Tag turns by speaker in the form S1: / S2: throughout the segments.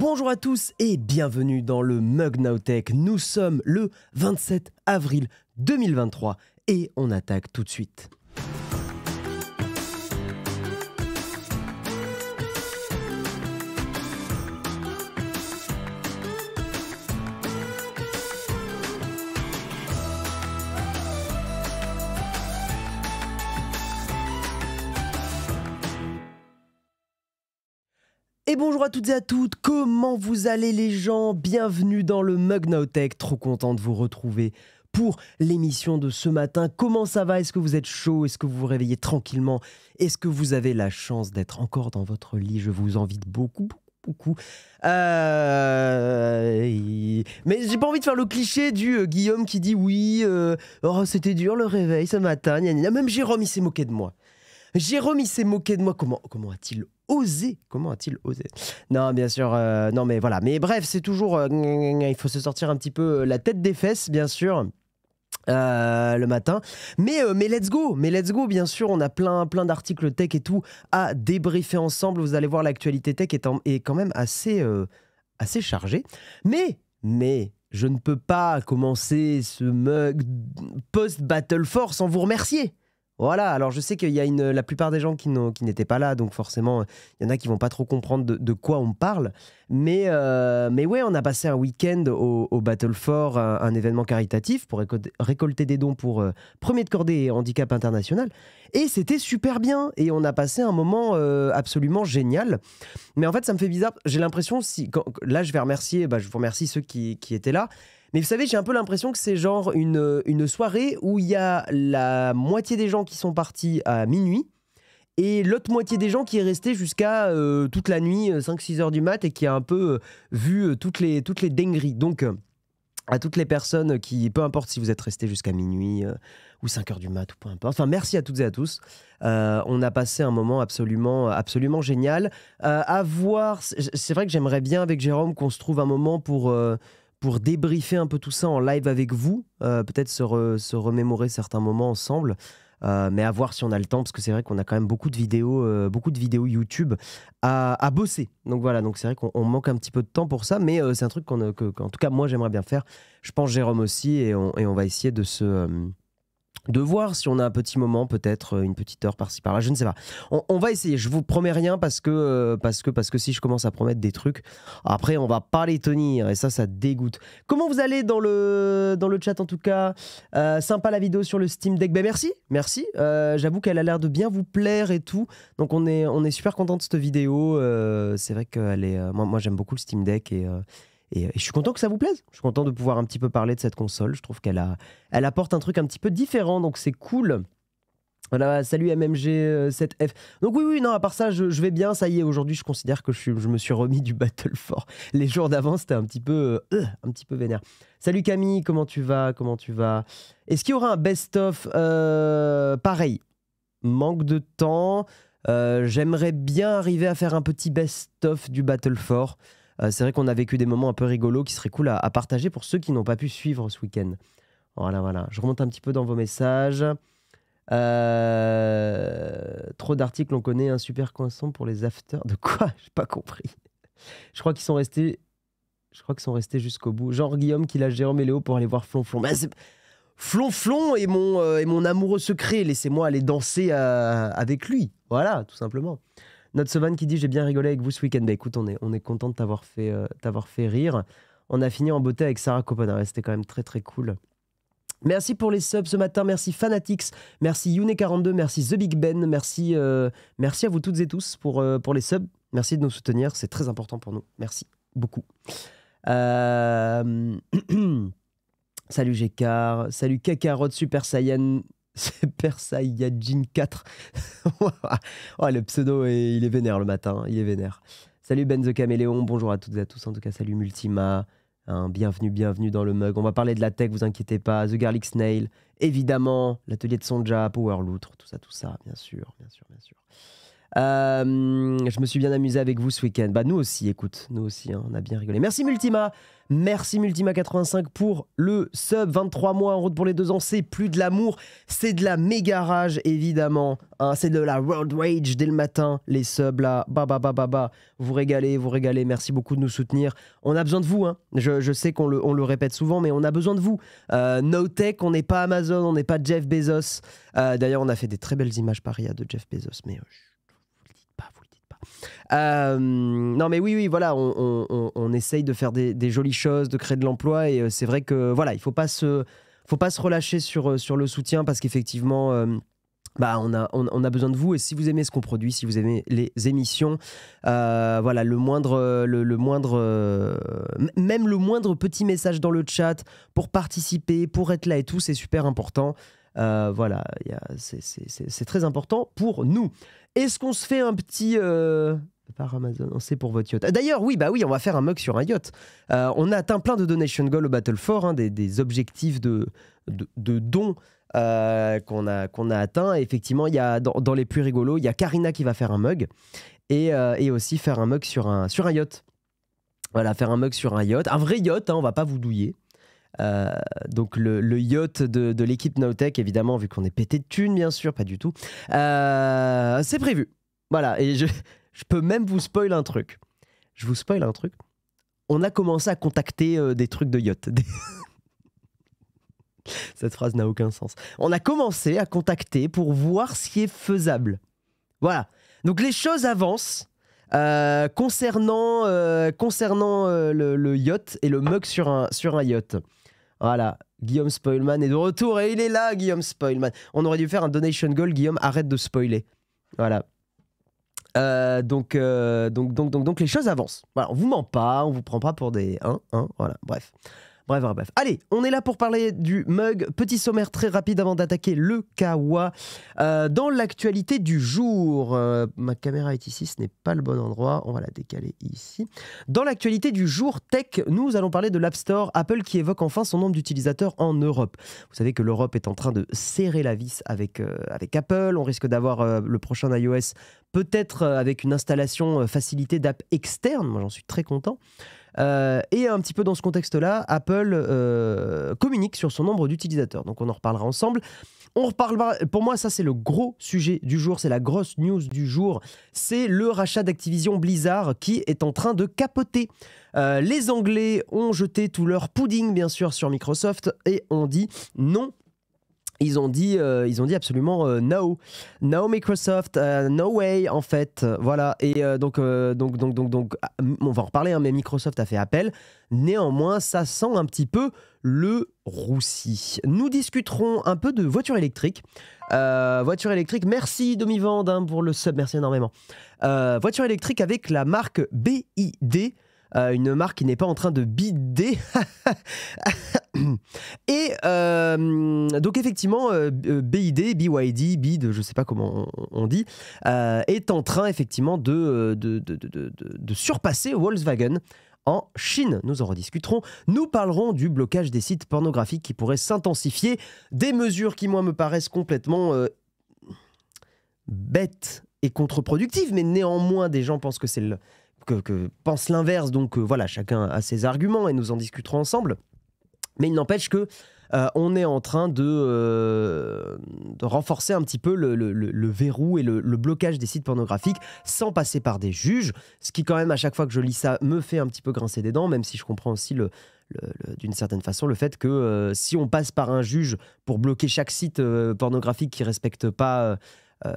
S1: Bonjour à tous et bienvenue dans le Mug Now Tech. Nous sommes le 27 avril 2023 et on attaque tout de suite. Et bonjour à toutes et à toutes, comment vous allez les gens? Bienvenue dans le Mug Now Tech, trop content de vous retrouver pour l'émission de ce matin. Comment ça va? Est-ce que vous êtes chaud? Est-ce que vous vous réveillez tranquillement? Est-ce que vous avez la chance d'être encore dans votre lit? Je vous invite beaucoup. Mais j'ai pas envie de faire le cliché du Guillaume qui dit oui, oh, c'était dur le réveil ce matin, gna gna gna. Même Jérôme il s'est moqué de moi. Comment a-t-il osé? Non, bien sûr, non mais voilà. Mais bref, c'est toujours, il faut se sortir un petit peu la tête des fesses, bien sûr. Le matin, mais let's go, bien sûr, on a plein d'articles tech et tout à débriefer ensemble. Vous allez voir, l'actualité tech est quand même assez chargée, mais je ne peux pas commencer ce mug post-Battle Force sans vous remercier. Voilà, alors je sais qu'il y a la plupart des gens qui n'étaient pas là, donc forcément, il y en a qui vont pas trop comprendre de quoi on parle. Mais ouais, on a passé un week-end au Battle for, un événement caritatif pour récolter des dons pour Premier de Cordée et Handicap International. Et c'était super bien, et on a passé un moment absolument génial. Mais en fait, ça me fait bizarre, j'ai l'impression, là je vous remercie ceux qui étaient là. Mais vous savez, j'ai un peu l'impression que c'est genre une soirée où il y a la moitié des gens qui sont partis à minuit et l'autre moitié des gens qui est resté jusqu'à toute la nuit, 5-6 heures du mat, et qui a un peu vu toutes les dingueries. Donc, à toutes les personnes qui, peu importe si vous êtes restés jusqu'à minuit ou 5 heures du mat ou peu importe, enfin merci à toutes et à tous. On a passé un moment absolument génial. À voir, c'est vrai que j'aimerais bien avec Jérôme qu'on se trouve un moment pour débriefer un peu tout ça en live avec vous, peut-être se remémorer certains moments ensemble, mais à voir si on a le temps, parce que c'est vrai qu'on a quand même beaucoup de vidéos YouTube à bosser. Donc voilà, donc c'est vrai qu'on manque un petit peu de temps pour ça, mais c'est un truc qu'en tout cas moi j'aimerais bien faire. Je pense Jérôme aussi, et on va essayer de voir si on a un petit moment, peut-être une petite heure par-ci par-là, je ne sais pas. On va essayer, je vous promets rien parce que si je commence à promettre des trucs, après on va pas les tenir et ça dégoûte. Comment vous allez dans le chat en tout cas? Sympa la vidéo sur le Steam Deck, ben merci. J'avoue qu'elle a l'air de bien vous plaire et tout, donc on est super content de cette vidéo. C'est vrai qu'elle est, moi j'aime beaucoup le Steam Deck et je suis content que ça vous plaise. Je suis content de pouvoir un petit peu parler de cette console. Je trouve qu'elle apporte un truc un petit peu différent, donc c'est cool. Voilà, salut MMG7F. Donc oui, non, à part ça, je vais bien. Ça y est, aujourd'hui, je considère que je me suis remis du Battle for. Les jours d'avant, c'était un petit peu vénère. Salut Camille, comment tu vas? Est-ce qu'il y aura un best-of? Pareil, manque de temps. J'aimerais bien arriver à faire un petit best-of du Battle for. C'est vrai qu'on a vécu des moments un peu rigolos qui seraient cool à partager pour ceux qui n'ont pas pu suivre ce week-end. Voilà. Je remonte un petit peu dans vos messages. Trop d'articles, on connaît un super coinçon pour les afters. De quoi? J'ai pas compris. Je crois qu'ils sont restés jusqu'au bout. Genre Guillaume qui lâche Jérôme et Léo pour aller voir Flonflon. Bah, Flonflon est mon amoureux secret. Laissez-moi aller danser avec lui. Voilà, tout simplement. Notre Sovan qui dit j'ai bien rigolé avec vous ce week-end. Bah écoute, on est content de t'avoir fait rire. On a fini en beauté avec Sarah Copenhague. C'était quand même très très cool. Merci pour les subs ce matin. Merci Fanatix. Merci Yune42. Merci The Big Ben. Merci à vous toutes et tous pour les subs. Merci de nous soutenir. C'est très important pour nous. Merci beaucoup. Salut Gécard. Salut Kakarot Super Saiyan. Super Saiyajin 4. Oh, le pseudo, il est vénère le matin. Il est vénère. Salut Ben the Caméléon. Bonjour à toutes et à tous. En tout cas, salut Multima. Bienvenue dans le mug. On va parler de la tech, vous inquiétez pas. The Garlic Snail. Évidemment, l'atelier de Sonja, Power Loutre, tout ça, bien sûr. Je me suis bien amusé avec vous ce week-end. Bah nous aussi, écoute, nous aussi, hein, on a bien rigolé. Merci Multima, merci Multima85 pour le sub, 23 mois en route pour les 2 ans. C'est plus de l'amour, c'est de la méga rage évidemment. Hein, c'est de la world rage dès le matin. Les subs là, vous régalez, vous régalez. Merci beaucoup de nous soutenir. On a besoin de vous. Hein. Je sais qu'on le répète souvent, mais on a besoin de vous. No Tech, on n'est pas Amazon, on n'est pas Jeff Bezos. D'ailleurs, on a fait des très belles images par IA de Jeff Bezos, mais vous le dites pas. Non mais oui, voilà, on essaye de faire des jolies choses, de créer de l'emploi, et c'est vrai que voilà, il faut pas se relâcher sur le soutien, parce qu'effectivement on a besoin de vous, et si vous aimez ce qu'on produit, si vous aimez les émissions, voilà, même le moindre petit message dans le chat pour participer, pour être là et tout, c'est super important. Voilà, c'est très important pour nous. Est-ce qu'on se fait un petit... par Amazon, c'est pour votre yacht. D'ailleurs, oui, on va faire un mug sur un yacht. On a atteint plein de donation goals au Battle for, hein, des objectifs de dons qu'on a atteint. Et effectivement, il y a, dans les plus rigolos, il y a Karina qui va faire un mug, et aussi faire un mug sur un yacht. Voilà, faire un mug sur un yacht. Un vrai yacht, hein, on va pas vous douiller. Donc le yacht de l'équipe Nowtech, évidemment, vu qu'on est pété de thunes, bien sûr, pas du tout. C'est prévu. Voilà, et je peux même vous spoiler un truc. Je vous spoil un truc. On a commencé à contacter des trucs de yacht. Cette phrase n'a aucun sens. On a commencé à contacter pour voir ce qui est faisable. Voilà. Donc les choses avancent concernant le yacht et le mug sur un yacht. Voilà, Guillaume Spoilman est de retour, et il est là, Guillaume Spoilman. On aurait dû faire un donation goal. Guillaume, arrête de spoiler. Voilà. Donc les choses avancent. Voilà, on vous ment pas, on vous prend pas pour des... voilà, bref. Allez, on est là pour parler du mug. Petit sommaire très rapide avant d'attaquer le Kawa. Dans l'actualité du jour, ma caméra est ici, ce n'est pas le bon endroit. On va la décaler ici. Dans l'actualité du jour tech, nous allons parler de l'App Store. Apple qui évoque enfin son nombre d'utilisateurs en Europe. Vous savez que l'Europe est en train de serrer la vis avec Apple. On risque d'avoir le prochain iOS, peut-être avec une installation facilitée d'app externe. Moi, j'en suis très content. Et un petit peu dans ce contexte-là, Apple communique sur son nombre d'utilisateurs. Donc on en reparlera ensemble. On reparlera, pour moi, ça c'est le gros sujet du jour, c'est la grosse news du jour. C'est le rachat d'Activision Blizzard qui est en train de capoter. Les Anglais ont jeté tout leur pudding, bien sûr, sur Microsoft, et ont dit non. Ils ont dit absolument no Microsoft, no way en fait, voilà. Et donc on va en reparler, hein, mais Microsoft a fait appel. Néanmoins, ça sent un petit peu le roussi. Nous discuterons un peu de voitures électriques. Voiture électrique, merci Domivand pour le sub, merci énormément. Voiture électrique avec la marque BYD. Une marque qui n'est pas en train de bider. Et donc effectivement, BYD, je sais pas comment on dit, est en train effectivement de surpasser Volkswagen en Chine. Nous en rediscuterons. Nous parlerons du blocage des sites pornographiques qui pourrait s'intensifier. Des mesures qui, moi, me paraissent complètement bêtes et contre-productives, mais néanmoins, des gens pensent que c'est pense l'inverse, donc voilà, chacun a ses arguments et nous en discuterons ensemble. Mais il n'empêche que on est en train de renforcer un petit peu le verrou et le blocage des sites pornographiques sans passer par des juges, ce qui quand même à chaque fois que je lis ça me fait un petit peu grincer des dents, même si je comprends aussi d'une certaine façon le fait que si on passe par un juge pour bloquer chaque site pornographique qui ne respecte pas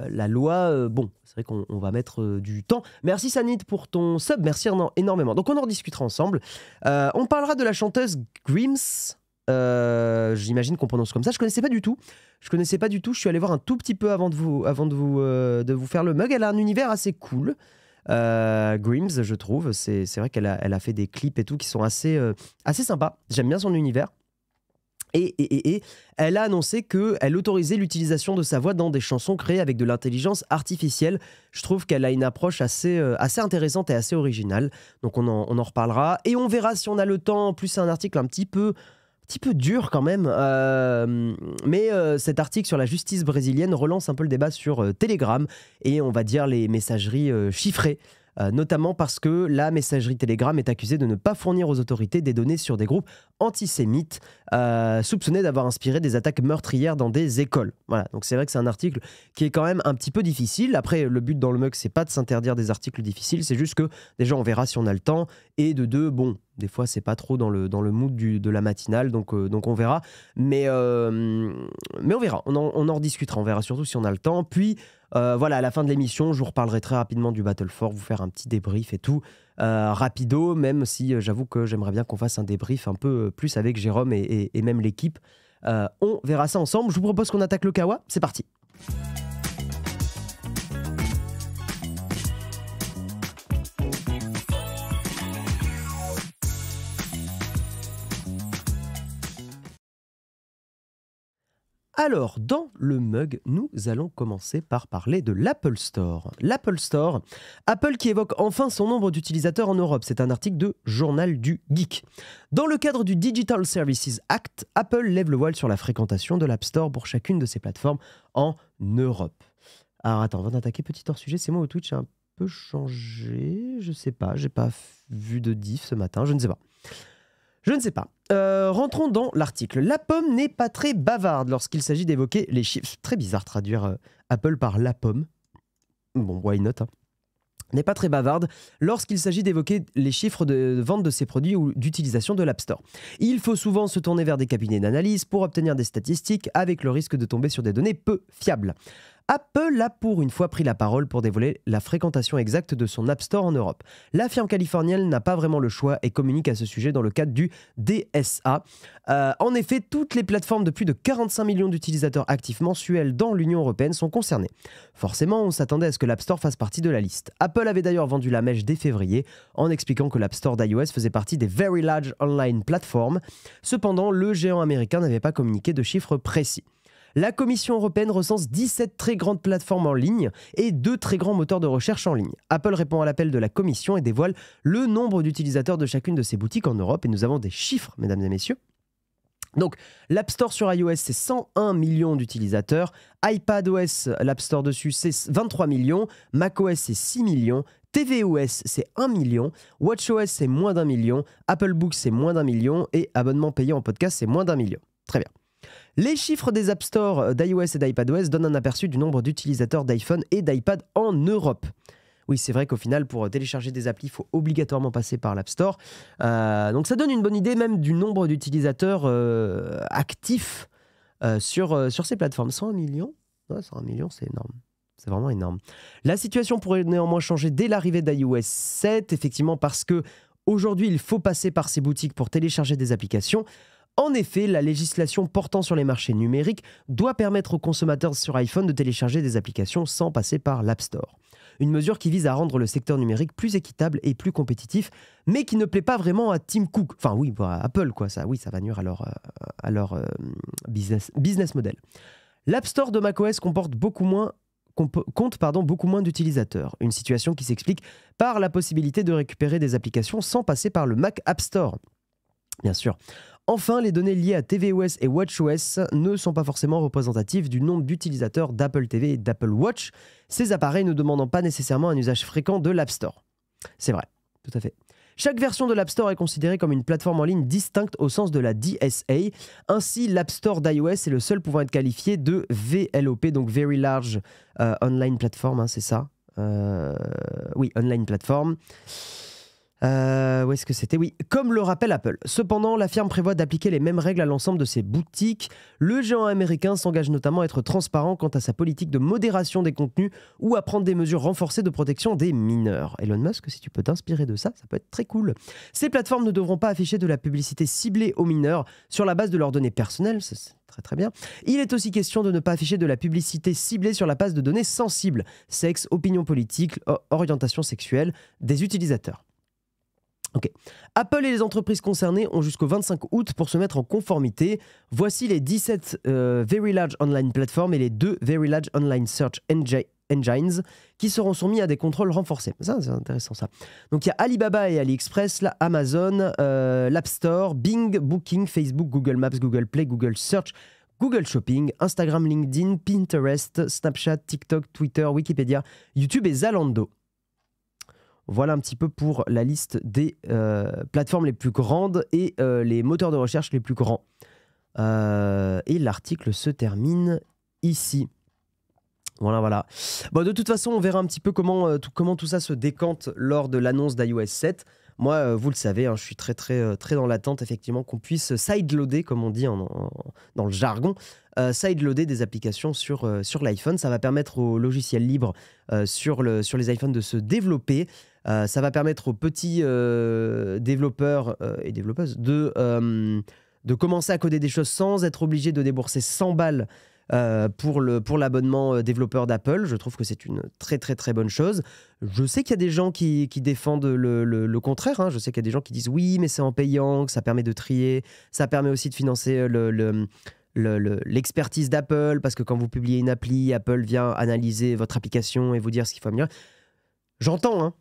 S1: la loi, bon, c'est vrai qu'on va mettre du temps. Merci Sanit pour ton sub, merci énormément. Donc on en rediscutera ensemble. On parlera de la chanteuse Grims. J'imagine qu'on prononce comme ça. Je connaissais pas du tout. Je suis allé voir un tout petit peu avant de vous faire le mug. Elle a un univers assez cool. Grims, je trouve. C'est vrai qu'elle a fait des clips et tout qui sont assez sympas. J'aime bien son univers. Et elle a annoncé qu'elle autorisait l'utilisation de sa voix dans des chansons créées avec de l'intelligence artificielle. Je trouve qu'elle a une approche assez intéressante et assez originale. Donc on en reparlera. Et on verra si on a le temps. En plus, c'est un article un petit peu petit peu dur quand même. Mais cet article sur la justice brésilienne relance un peu le débat sur Telegram et on va dire les messageries chiffrées. Notamment parce que la messagerie Telegram est accusée de ne pas fournir aux autorités des données sur des groupes antisémites soupçonnés d'avoir inspiré des attaques meurtrières dans des écoles. Voilà, donc c'est vrai que c'est un article qui est quand même un petit peu difficile. Après, le but dans le mug, c'est pas de s'interdire des articles difficiles, c'est juste que déjà on verra si on a le temps, et de deux, bon, des fois c'est pas trop dans le mood de la matinale, donc on verra. Mais on verra, on en rediscutera, on verra surtout si on a le temps. Puis voilà, à la fin de l'émission, je vous reparlerai très rapidement du Battle 4, vous faire un petit débrief et tout, rapido, même si j'avoue que j'aimerais bien qu'on fasse un débrief un peu plus avec Jérôme et même l'équipe. On verra ça ensemble. Je vous propose qu'on attaque le Kawa, c'est parti. Alors, dans le mug, nous allons commencer par parler de l'Apple Store. L'Apple Store, Apple qui évoque enfin son nombre d'utilisateurs en Europe. C'est un article de Journal du Geek. Dans le cadre du Digital Services Act, Apple lève le voile sur la fréquentation de l'App Store pour chacune de ses plateformes en Europe. Alors attends, avant d'attaquer, petit hors-sujet, c'est moi au Twitch, j'ai un peu changé. Je sais pas, j'ai pas vu de diff ce matin, je ne sais pas. Rentrons dans l'article. La pomme n'est pas très bavarde lorsqu'il s'agit d'évoquer les chiffres. C'est très bizarre traduire Apple par la pomme. Bon, why not, hein. N'est pas très bavarde lorsqu'il s'agit d'évoquer les chiffres de vente de ses produits ou d'utilisation de l'App Store. Il faut souvent se tourner vers des cabinets d'analyse pour obtenir des statistiques avec le risque de tomber sur des données peu fiables. Apple a pour une fois pris la parole pour dévoiler la fréquentation exacte de son App Store en Europe. La firme californienne n'a pas vraiment le choix et communique à ce sujet dans le cadre du DSA. En effet, toutes les plateformes de plus de 45 millions d'utilisateurs actifs mensuels dans l'Union européenne sont concernées. Forcément, on s'attendait à ce que l'App Store fasse partie de la liste. Apple avait d'ailleurs vendu la mèche dès février en expliquant que l'App Store d'iOS faisait partie des Very Large Online Platforms. Cependant, le géant américain n'avait pas communiqué de chiffres précis. La Commission européenne recense 17 très grandes plateformes en ligne et 2 très grands moteurs de recherche en ligne. Apple répond à l'appel de la Commission et dévoile le nombre d'utilisateurs de chacune de ses boutiques en Europe. Et nous avons des chiffres, mesdames et messieurs. Donc, l'App Store sur iOS, c'est 101 millions d'utilisateurs. iPadOS, l'App Store dessus, c'est 23 millions. macOS, c'est 6 millions. tvOS, c'est 1 million. watchOS, c'est moins d'1 million. Apple Books, c'est moins d'1 million. Et abonnement payé en podcast, c'est moins d'1 million. Très bien. Les chiffres des App Store d'iOS et d'iPadOS donnent un aperçu du nombre d'utilisateurs d'iPhone et d'iPad en Europe. Oui, c'est vrai qu'au final, pour télécharger des applis, il faut obligatoirement passer par l'App Store. Donc ça donne une bonne idée même du nombre d'utilisateurs actifs sur ces plateformes. 101 millions ? Ouais, 101 millions, c'est énorme. C'est vraiment énorme. La situation pourrait néanmoins changer dès l'arrivée d'iOS 7, effectivement, parce que aujourd'hui, il faut passer par ces boutiques pour télécharger des applications. En effet, la législation portant sur les marchés numériques doit permettre aux consommateurs sur iPhone de télécharger des applications sans passer par l'App Store. Une mesure qui vise à rendre le secteur numérique plus équitable et plus compétitif, mais qui ne plaît pas vraiment à Tim Cook. Enfin oui, à Apple, quoi. Ça va nuire à leur business model. L'App Store de macOS compte beaucoup moins d'utilisateurs. Une situation qui s'explique par la possibilité de récupérer des applications sans passer par le Mac App Store. Bien sûr. Enfin, les données liées à tvOS et watchOS ne sont pas forcément représentatives du nombre d'utilisateurs d'Apple TV et d'Apple Watch, ces appareils ne demandant pas nécessairement un usage fréquent de l'App Store. C'est vrai, tout à fait. Chaque version de l'App Store est considérée comme une plateforme en ligne distincte au sens de la DSA. Ainsi, l'App Store d'iOS est le seul pouvant être qualifié de VLOP, donc Very Large Online Platform, hein, c'est ça oui, Online Platform. Où est-ce que c'était ? Oui, comme le rappelle Apple. Cependant, la firme prévoit d'appliquer les mêmes règles à l'ensemble de ses boutiques. Le géant américain s'engage notamment à être transparent quant à sa politique de modération des contenus ou à prendre des mesures renforcées de protection des mineurs. Elon Musk, si tu peux t'inspirer de ça, ça peut être très cool. Ces plateformes ne devront pas afficher de la publicité ciblée aux mineurs sur la base de leurs données personnelles. C'est très très bien. Il est aussi question de ne pas afficher de la publicité ciblée sur la base de données sensibles, sexe, opinion politique, orientation sexuelle des utilisateurs. Ok. Apple et les entreprises concernées ont jusqu'au 25 août pour se mettre en conformité. Voici les 17 Very Large Online Platforms et les 2 Very Large Online Search engines qui seront soumis à des contrôles renforcés. Ça, c'est intéressant ça. Donc il y a Alibaba et AliExpress, là, Amazon, l'App Store, Bing, Booking, Facebook, Google Maps, Google Play, Google Search, Google Shopping, Instagram, LinkedIn, Pinterest, Snapchat, TikTok, Twitter, Wikipédia, YouTube et Zalando. Voilà un petit peu pour la liste des plateformes les plus grandes et les moteurs de recherche les plus grands. Et l'article se termine ici. Voilà. Bon, de toute façon, on verra un petit peu comment tout ça se décante lors de l'annonce d'iOS 7. Moi, vous le savez, hein, je suis très dans l'attente, effectivement, qu'on puisse sideloader, comme on dit dans le jargon, sideloader des applications sur l'iPhone. Ça va permettre aux logiciels libres sur les iPhones de se développer. Ça va permettre aux petits développeurs et développeuses de commencer à coder des choses sans être obligé de débourser 100 balles pour l'abonnement développeur d'Apple. Je trouve que c'est une très bonne chose. Je sais qu'il y a des gens qui défendent le contraire, hein. Je sais qu'il y a des gens qui disent oui, mais c'est en payant, que ça permet de trier, ça permet aussi de financer l'expertise d'Apple, parce que quand vous publiez une appli, Apple vient analyser votre application et vous dire ce qu'il faut améliorer. J'entends.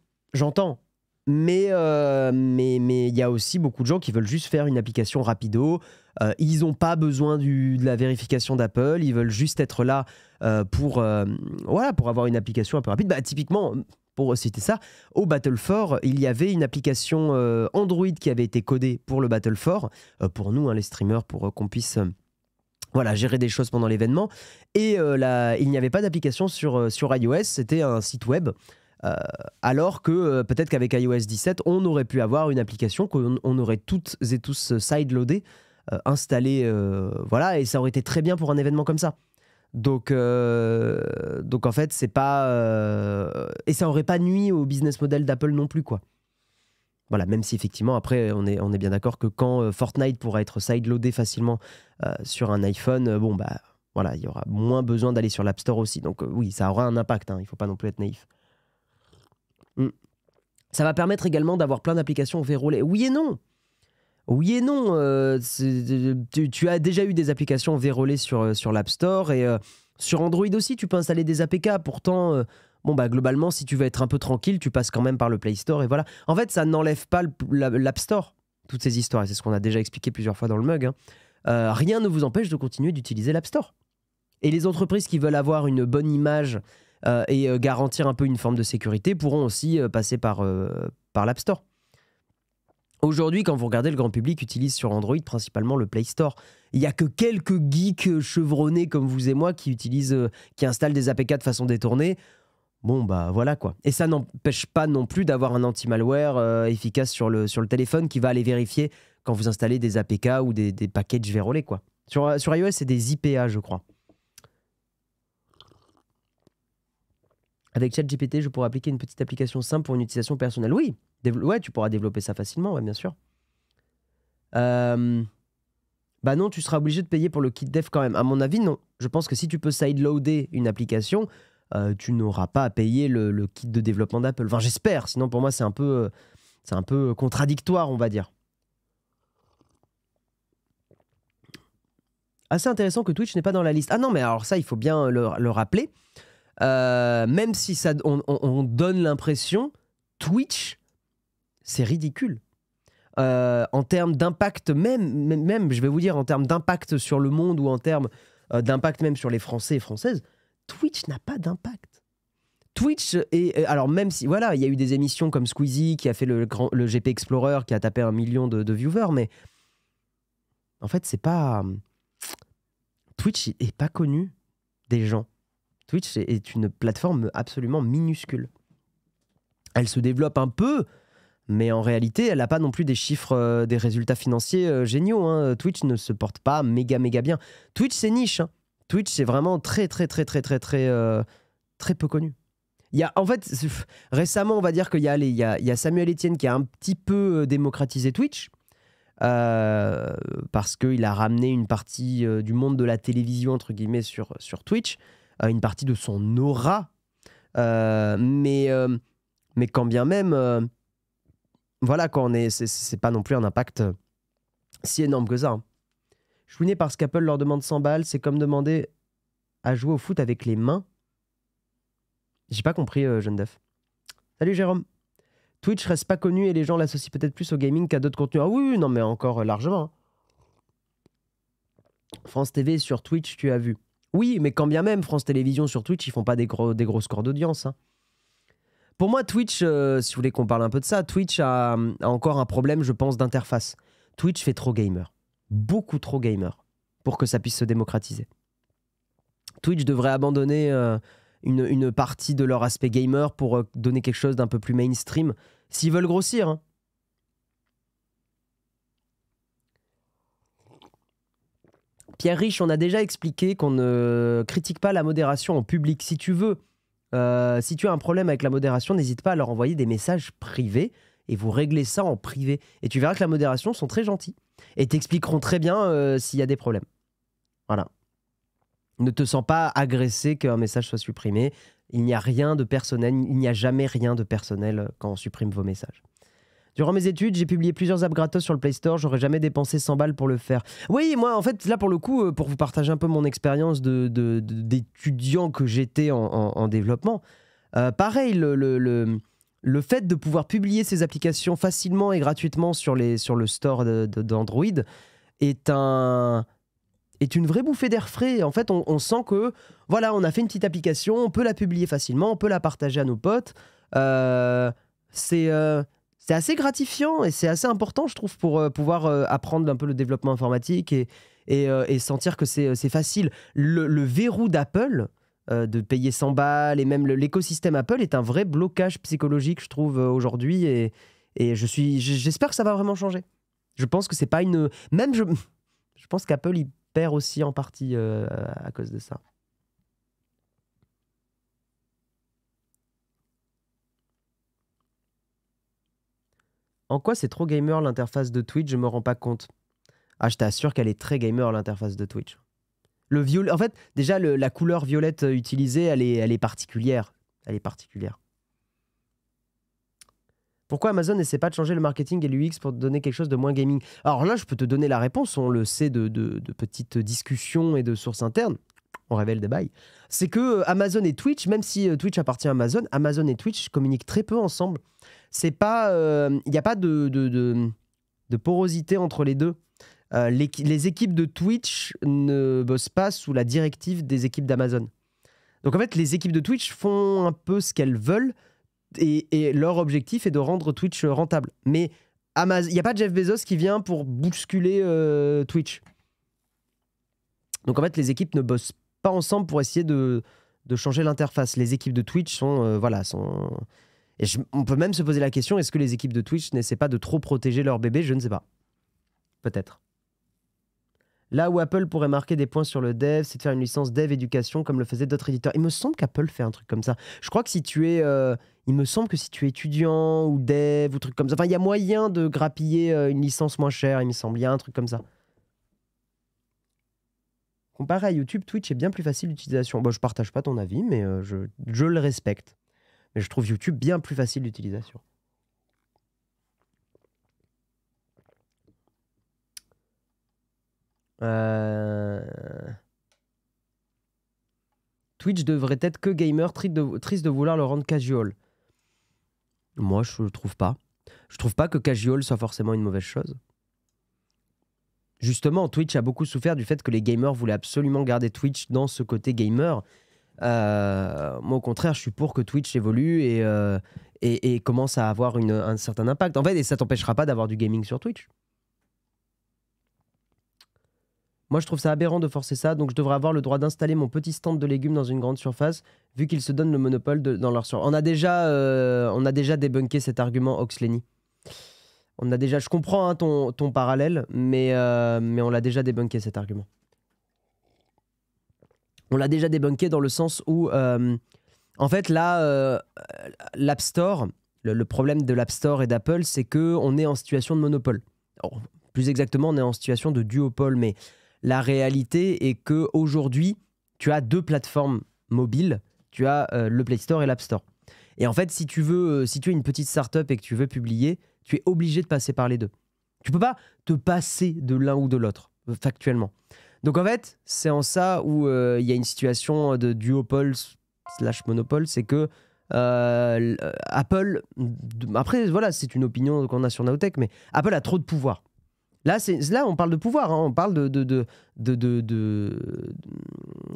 S1: Mais il y a aussi beaucoup de gens qui veulent juste faire une application rapido. Ils n'ont pas besoin de la vérification d'Apple. Ils veulent juste être là pour avoir une application un peu rapide. Bah, typiquement, pour citer ça, au Battle 4, il y avait une application Android qui avait été codée pour le Battle 4, pour nous, hein, les streamers, pour qu'on puisse gérer des choses pendant l'événement. Et il n'y avait pas d'application sur iOS. C'était un site web. Alors que peut-être qu'avec iOS 17, on aurait pu avoir une application qu'on aurait toutes et tous sideloadé, installée, et ça aurait été très bien pour un événement comme ça. Donc en fait, c'est pas... et ça aurait pas nui au business model d'Apple non plus, quoi. Voilà, même si effectivement, après, on est bien d'accord que quand Fortnite pourra être sideloadé facilement sur un iPhone, il y aura moins besoin d'aller sur l'App Store aussi. Donc oui, ça aura un impact, hein, il ne faut pas non plus être naïf. Ça va permettre également d'avoir plein d'applications vérolées. Oui et non. Tu as déjà eu des applications vérolées sur l'App Store et sur Android aussi, tu peux installer des APK. Pourtant, globalement, si tu veux être un peu tranquille, tu passes quand même par le Play Store et voilà. En fait, ça n'enlève pas l'App Store, toutes ces histoires. Et c'est ce qu'on a déjà expliqué plusieurs fois dans le mug, hein. Rien ne vous empêche de continuer d'utiliser l'App Store. Et les entreprises qui veulent avoir une bonne image et garantir un peu une forme de sécurité pourront aussi passer par l'App Store. Aujourd'hui, quand vous regardez, le grand public utilise sur Android principalement le Play Store. Il n'y a que quelques geeks chevronnés comme vous et moi qui installent des APK de façon détournée. Voilà quoi. Et ça n'empêche pas non plus d'avoir un anti-malware efficace sur le téléphone qui va aller vérifier quand vous installez des APK ou des packages vérolés, quoi. Sur iOS, c'est des IPA, je crois. Avec ChatGPT, je pourrais appliquer une petite application simple pour une utilisation personnelle. Oui, tu pourras développer ça facilement, ouais, bien sûr. Non, tu seras obligé de payer pour le kit dev quand même. À mon avis, non. Je pense que si tu peux sideloader une application, tu n'auras pas à payer le kit de développement d'Apple. Enfin, j'espère. Sinon, pour moi, c'est un peu contradictoire, on va dire. Assez intéressant que Twitch n'est pas dans la liste. Ah non, mais alors ça, il faut bien le rappeler. Même si on donne l'impression, Twitch, c'est ridicule. En termes d'impact, même, je vais vous dire, en termes d'impact sur le monde ou en termes d'impact même sur les Français et Françaises, Twitch n'a pas d'impact. Twitch, alors même si, voilà, il y a eu des émissions comme Squeezie qui a fait le GP Explorer qui a tapé 1 million de viewers, mais en fait, c'est pas... Twitch est pas connu des gens. Twitch est une plateforme absolument minuscule. Elle se développe un peu, mais en réalité, elle n'a pas non plus des chiffres, des résultats financiers géniaux, hein. Twitch ne se porte pas méga bien. Twitch, c'est niche, hein. Twitch, c'est vraiment très peu connu. En fait, récemment, on va dire qu'il y a Samuel Etienne qui a un petit peu démocratisé Twitch, parce qu'il a ramené une partie du monde de la télévision, entre guillemets, sur Twitch, une partie de son aura, mais quand bien même, voilà, c'est pas non plus un impact si énorme que ça, hein. Chouiné parce qu'Apple leur demande 100 balles, c'est comme demander à jouer au foot avec les mains. J'ai pas compris, jeune Def. Salut Jérôme. Twitch reste pas connu et les gens l'associent peut-être plus au gaming qu'à d'autres contenus. Ah oui, non mais encore largement. Hein. France TV sur Twitch, tu as vu. Oui, mais quand bien même, France Télévisions sur Twitch, ils font pas des gros scores d'audience. Hein. Pour moi, Twitch, si vous voulez qu'on parle un peu de ça, Twitch a encore un problème, je pense, d'interface. Twitch fait trop gamer. Beaucoup trop gamer pour que ça puisse se démocratiser. Twitch devrait abandonner une partie de leur aspect gamer pour donner quelque chose d'un peu plus mainstream, s'ils veulent grossir. Hein. Pierre Riche, on a déjà expliqué qu'on ne critique pas la modération en public. Si tu veux, si tu as un problème avec la modération, n'hésite pas à leur envoyer des messages privés et vous réglez ça en privé. Et tu verras que la modération sont très gentils et t'expliqueront très bien s'il y a des problèmes. Voilà. Ne te sens pas agressé qu'un message soit supprimé. Il n'y a rien de personnel, il n'y a jamais rien de personnel quand on supprime vos messages. Durant mes études, j'ai publié plusieurs apps gratos sur le Play Store. J'aurais jamais dépensé 100 balles pour le faire. Oui, moi, en fait, là, pour le coup, pour vous partager un peu mon expérience d'étudiant que j'étais en développement, pareil, le fait de pouvoir publier ces applications facilement et gratuitement sur le store d'Android est une vraie bouffée d'air frais. En fait, on sent que, voilà, on a fait une petite application, on peut la publier facilement, on peut la partager à nos potes. C'est assez gratifiant et c'est assez important, je trouve, pour pouvoir apprendre un peu le développement informatique et sentir que c'est facile. Le verrou d'Apple, de payer 100 balles, et même l'écosystème Apple est un vrai blocage psychologique, je trouve, aujourd'hui. Et j'espère que ça va vraiment changer. Je pense que c'est pas une... Même je pense qu'Apple, il perd aussi en partie à cause de ça. En quoi c'est trop gamer l'interface de Twitch? Je me rends pas compte. Ah, je t'assure qu'elle est très gamer l'interface de Twitch. Le violet, en fait, déjà la couleur violette utilisée, elle est particulière. Elle est particulière. Pourquoi Amazon n'essaie pas de changer le marketing et l'UX pour te donner quelque chose de moins gaming? Alors là, je peux te donner la réponse. On le sait de petites discussions et de sources internes. On révèle des bails. C'est que Amazon et Twitch, même si Twitch appartient à Amazon, Amazon et Twitch communiquent très peu ensemble. C'est pas, il n'y a pas de porosité entre les deux. Les équipes de Twitch ne bossent pas sous la directive des équipes d'Amazon. Donc en fait, les équipes de Twitch font un peu ce qu'elles veulent et leur objectif est de rendre Twitch rentable. Mais il n'y a pas Jeff Bezos qui vient pour bousculer Twitch. Donc en fait, les équipes ne bossent pas ensemble pour essayer de changer l'interface. Les équipes de Twitch sont... Et on peut même se poser la question, est-ce que les équipes de Twitch n'essaient pas de trop protéger leur bébé? Je ne sais pas. Peut-être. Là où Apple pourrait marquer des points sur le dev, c'est de faire une licence dev éducation comme le faisaient d'autres éditeurs. Il me semble qu'Apple fait un truc comme ça. Je crois que si tu es... il me semble que si tu es étudiant ou dev ou truc comme ça, enfin, il y a moyen de grappiller une licence moins chère, il me semble. Il y a un truc comme ça. Comparé à YouTube, Twitch est bien plus facile d'utilisation. Bon, je partage pas ton avis, mais je le respecte. Mais je trouve YouTube bien plus facile d'utilisation. Twitch devrait être que gamer, triste de vouloir le rendre casual. Moi, je trouve pas. Je trouve pas que casual soit forcément une mauvaise chose. Justement, Twitch a beaucoup souffert du fait que les gamers voulaient absolument garder Twitch dans ce côté gamer. Moi, au contraire, je suis pour que Twitch évolue et commence à avoir un certain impact. En fait, et ça t'empêchera pas d'avoir du gaming sur Twitch. Moi, je trouve ça aberrant de forcer ça, donc je devrais avoir le droit d'installer mon petit stand de légumes dans une grande surface, vu qu'ils se donnent le monopole dans leur surface. On a déjà débunké cet argument, Oxleni. Je comprends hein, ton parallèle, mais on l'a déjà débunké cet argument. On l'a déjà débunké dans le sens où, en fait, là, l'App Store, le problème de l'App Store et d'Apple, c'est qu'on est en situation de monopole. Alors, plus exactement, on est en situation de duopole, mais la réalité est qu'aujourd'hui, tu as deux plateformes mobiles. Tu as le Play Store et l'App Store. Et en fait, si tu es une petite startup et que tu veux publier, tu es obligé de passer par les deux. Tu peux pas te passer de l'un ou de l'autre, factuellement. Donc en fait, c'est en ça où il y a une situation de duopole slash monopole, c'est que Apple, après voilà, c'est une opinion qu'on a sur Nowtech, mais Apple a trop de pouvoir. Là, on parle de pouvoir, hein, on parle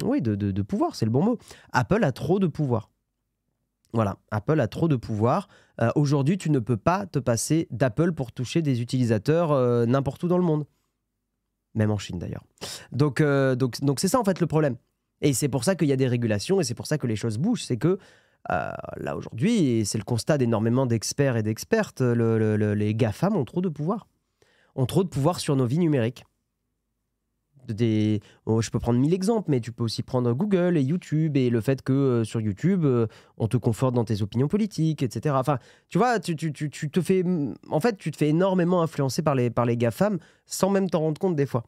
S1: oui, de pouvoir, c'est le bon mot. Apple a trop de pouvoir. Voilà, Apple a trop de pouvoir. Aujourd'hui, tu ne peux pas te passer d'Apple pour toucher des utilisateurs n'importe où dans le monde. Même en Chine d'ailleurs. Donc c'est ça en fait le problème. Et c'est pour ça qu'il y a des régulations et c'est pour ça que les choses bougent. C'est que là aujourd'hui, et c'est le constat d'énormément d'experts et d'expertes, les GAFAM ont trop de pouvoir. Ont trop de pouvoir sur nos vies numériques. Je peux prendre 1000 exemples, mais tu peux aussi prendre Google et YouTube et le fait que sur YouTube, on te conforte dans tes opinions politiques, etc. Enfin, tu vois, tu te fais énormément influencer par les GAFAM sans même t'en rendre compte des fois.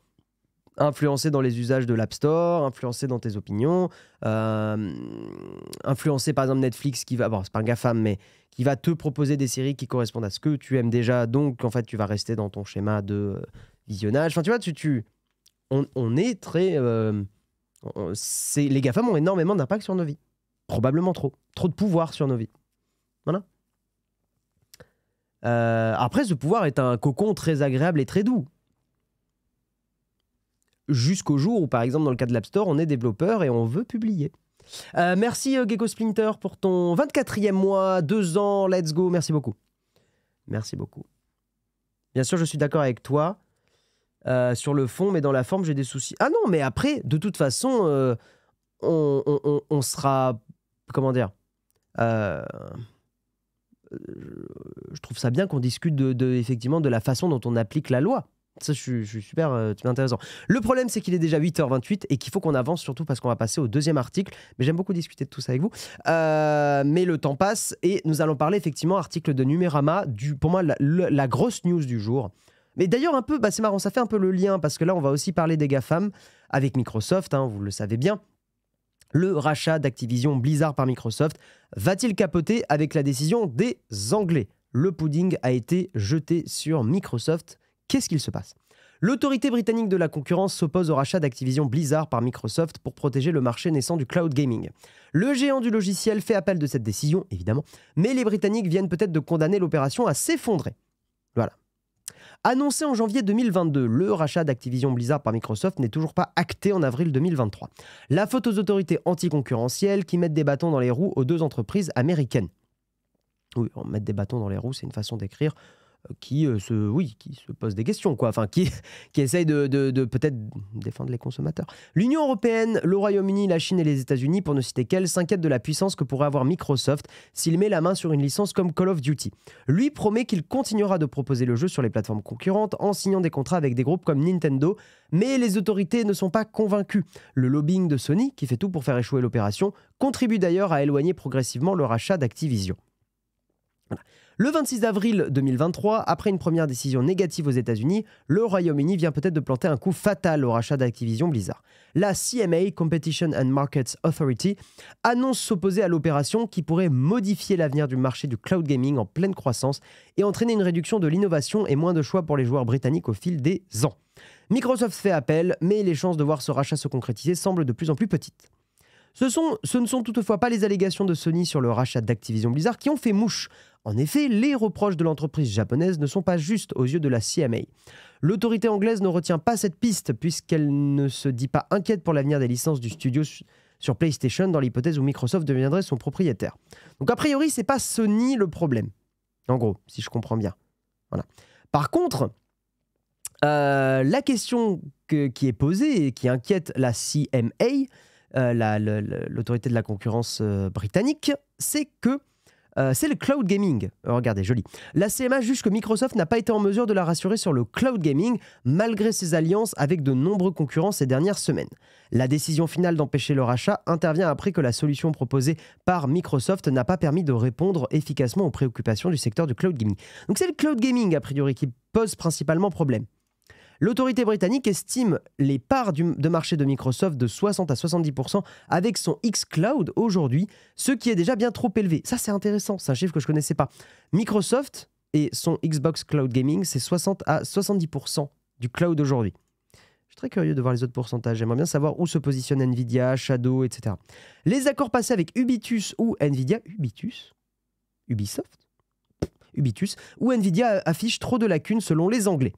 S1: Influencé dans les usages de l'App Store, influencé dans tes opinions, influencé par exemple Netflix qui va, bon c'est pas un GAFAM, mais qui va te proposer des séries qui correspondent à ce que tu aimes déjà, donc en fait tu vas rester dans ton schéma de visionnage. Enfin tu vois, on est très... les GAFAM ont énormément d'impact sur nos vies. Probablement trop. Trop de pouvoir sur nos vies. Voilà. Après, ce pouvoir est un cocon très agréable et très doux. Jusqu'au jour où, par exemple, dans le cas de l'App Store, on est développeur et on veut publier. Merci Gecko Splinter pour ton 24e mois, 2 ans, let's go. Merci beaucoup. Merci beaucoup. Bien sûr, je suis d'accord avec toi. Sur le fond, mais dans la forme, j'ai des soucis. Ah non, mais après, de toute façon, on sera... Comment dire je trouve ça bien qu'on discute effectivement de la façon dont on applique la loi. Ça, je suis super intéressant. Le problème, c'est qu'il est déjà 8h28 et qu'il faut qu'on avance, surtout parce qu'on va passer au deuxième article. Mais j'aime beaucoup discuter de tout ça avec vous. Mais le temps passe et nous allons parler effectivement article de Numérama, pour moi, la grosse news du jour. Mais d'ailleurs, un peu, c'est marrant, ça fait un peu le lien, parce que là, on va aussi parler des GAFAM avec Microsoft, hein, vous le savez bien. Le rachat d'Activision Blizzard par Microsoft va-t-il capoter avec la décision des Anglais? Le pudding a été jeté sur Microsoft. Qu'est-ce qu'il se passe? L'autorité britannique de la concurrence s'oppose au rachat d'Activision Blizzard par Microsoft pour protéger le marché naissant du cloud gaming. Le géant du logiciel fait appel de cette décision, évidemment, mais les Britanniques viennent peut-être de condamner l'opération à s'effondrer. Voilà. Annoncé en janvier 2022, le rachat d'Activision Blizzard par Microsoft n'est toujours pas acté en avril 2023. La faute aux autorités anticoncurrentielles qui mettent des bâtons dans les roues aux deux entreprises américaines. Oui, mettre des bâtons dans les roues, c'est une façon d'écrire qui se pose des questions, quoi. Enfin, qui essaye de peut-être défendre les consommateurs. L'Union européenne, le Royaume-Uni, la Chine et les États-Unis, pour ne citer qu'elles, s'inquiètent de la puissance que pourrait avoir Microsoft s'il met la main sur une licence comme Call of Duty. Lui promet qu'il continuera de proposer le jeu sur les plateformes concurrentes en signant des contrats avec des groupes comme Nintendo, mais les autorités ne sont pas convaincues. Le lobbying de Sony, qui fait tout pour faire échouer l'opération, contribue d'ailleurs à éloigner progressivement le rachat d'Activision. Voilà. Le 26 avril 2023, après une première décision négative aux États-Unis, le Royaume-Uni vient peut-être de planter un coup fatal au rachat d'Activision Blizzard. La CMA, Competition and Markets Authority, annonce s'opposer à l'opération qui pourrait modifier l'avenir du marché du cloud gaming en pleine croissance et entraîner une réduction de l'innovation et moins de choix pour les joueurs britanniques au fil des ans. Microsoft fait appel, mais les chances de voir ce rachat se concrétiser semblent de plus en plus petites. Ce ne sont toutefois pas les allégations de Sony sur le rachat d'Activision Blizzard qui ont fait mouche. En effet, les reproches de l'entreprise japonaise ne sont pas justes aux yeux de la CMA. L'autorité anglaise ne retient pas cette piste puisqu'elle ne se dit pas inquiète pour l'avenir des licences du studio sur PlayStation dans l'hypothèse où Microsoft deviendrait son propriétaire. Donc a priori, c'est pas Sony le problème. En gros, si je comprends bien. Voilà. Par contre, la question qui est posée et qui inquiète la CMA, l'autorité de la concurrence britannique, c'est que c'est le cloud gaming. Regardez, joli. La CMA juge que Microsoft n'a pas été en mesure de la rassurer sur le cloud gaming malgré ses alliances avec de nombreux concurrents ces dernières semaines. La décision finale d'empêcher le rachat intervient après que la solution proposée par Microsoft n'a pas permis de répondre efficacement aux préoccupations du secteur du cloud gaming. Donc c'est le cloud gaming, a priori, qui pose principalement problème. L'autorité britannique estime les parts de marché de Microsoft de 60 à 70% avec son xCloud aujourd'hui, ce qui est déjà bien trop élevé. Ça, c'est intéressant, c'est un chiffre que je ne connaissais pas. Microsoft et son Xbox Cloud Gaming, c'est 60 à 70% du cloud aujourd'hui. très curieux de voir les autres pourcentages. J'aimerais bien savoir où se positionne Nvidia, Shadow, etc. Les accords passés avec Ubitus ou Nvidia... Ubisoft Ubitus ou Nvidia affichent trop de lacunes selon les Anglais.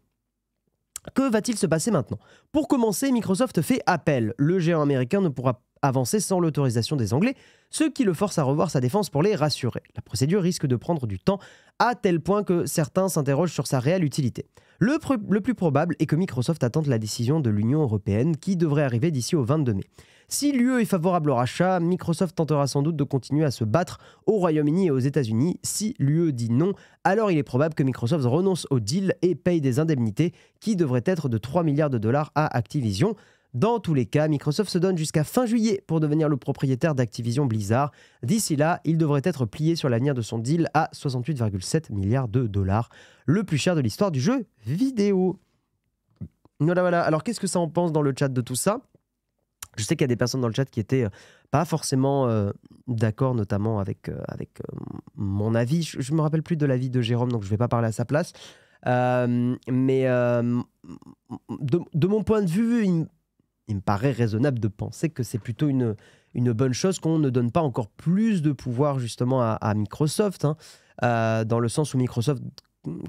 S1: Que va-t-il se passer maintenant? Pour commencer, Microsoft fait appel. Le géant américain ne pourra avancer sans l'autorisation des Anglais, ce qui le force à revoir sa défense pour les rassurer. La procédure risque de prendre du temps, à tel point que certains s'interrogent sur sa réelle utilité. Le plus probable est que Microsoft attende la décision de l'Union européenne, qui devrait arriver d'ici au 22 mai. Si l'UE est favorable au rachat, Microsoft tentera sans doute de continuer à se battre au Royaume-Uni et aux États-Unis. Si l'UE dit non, alors il est probable que Microsoft renonce au deal et paye des indemnités qui devraient être de 3 milliards de dollars à Activision. Dans tous les cas, Microsoft se donne jusqu'à fin juillet pour devenir le propriétaire d'Activision Blizzard. D'ici là, il devrait être plié sur l'avenir de son deal à 68,7 milliards de dollars, le plus cher de l'histoire du jeu vidéo. Voilà. Alors, qu'est-ce que ça en pense dans le chat de tout ça? Je sais qu'il y a des personnes dans le chat qui étaient pas forcément d'accord, notamment avec mon avis. Je me rappelle plus de l'avis de Jérôme, donc je vais pas parler à sa place. Mais de mon point de vue, il me paraît raisonnable de penser que c'est plutôt une bonne chose qu'on ne donne pas encore plus de pouvoir justement à Microsoft, dans le sens où Microsoft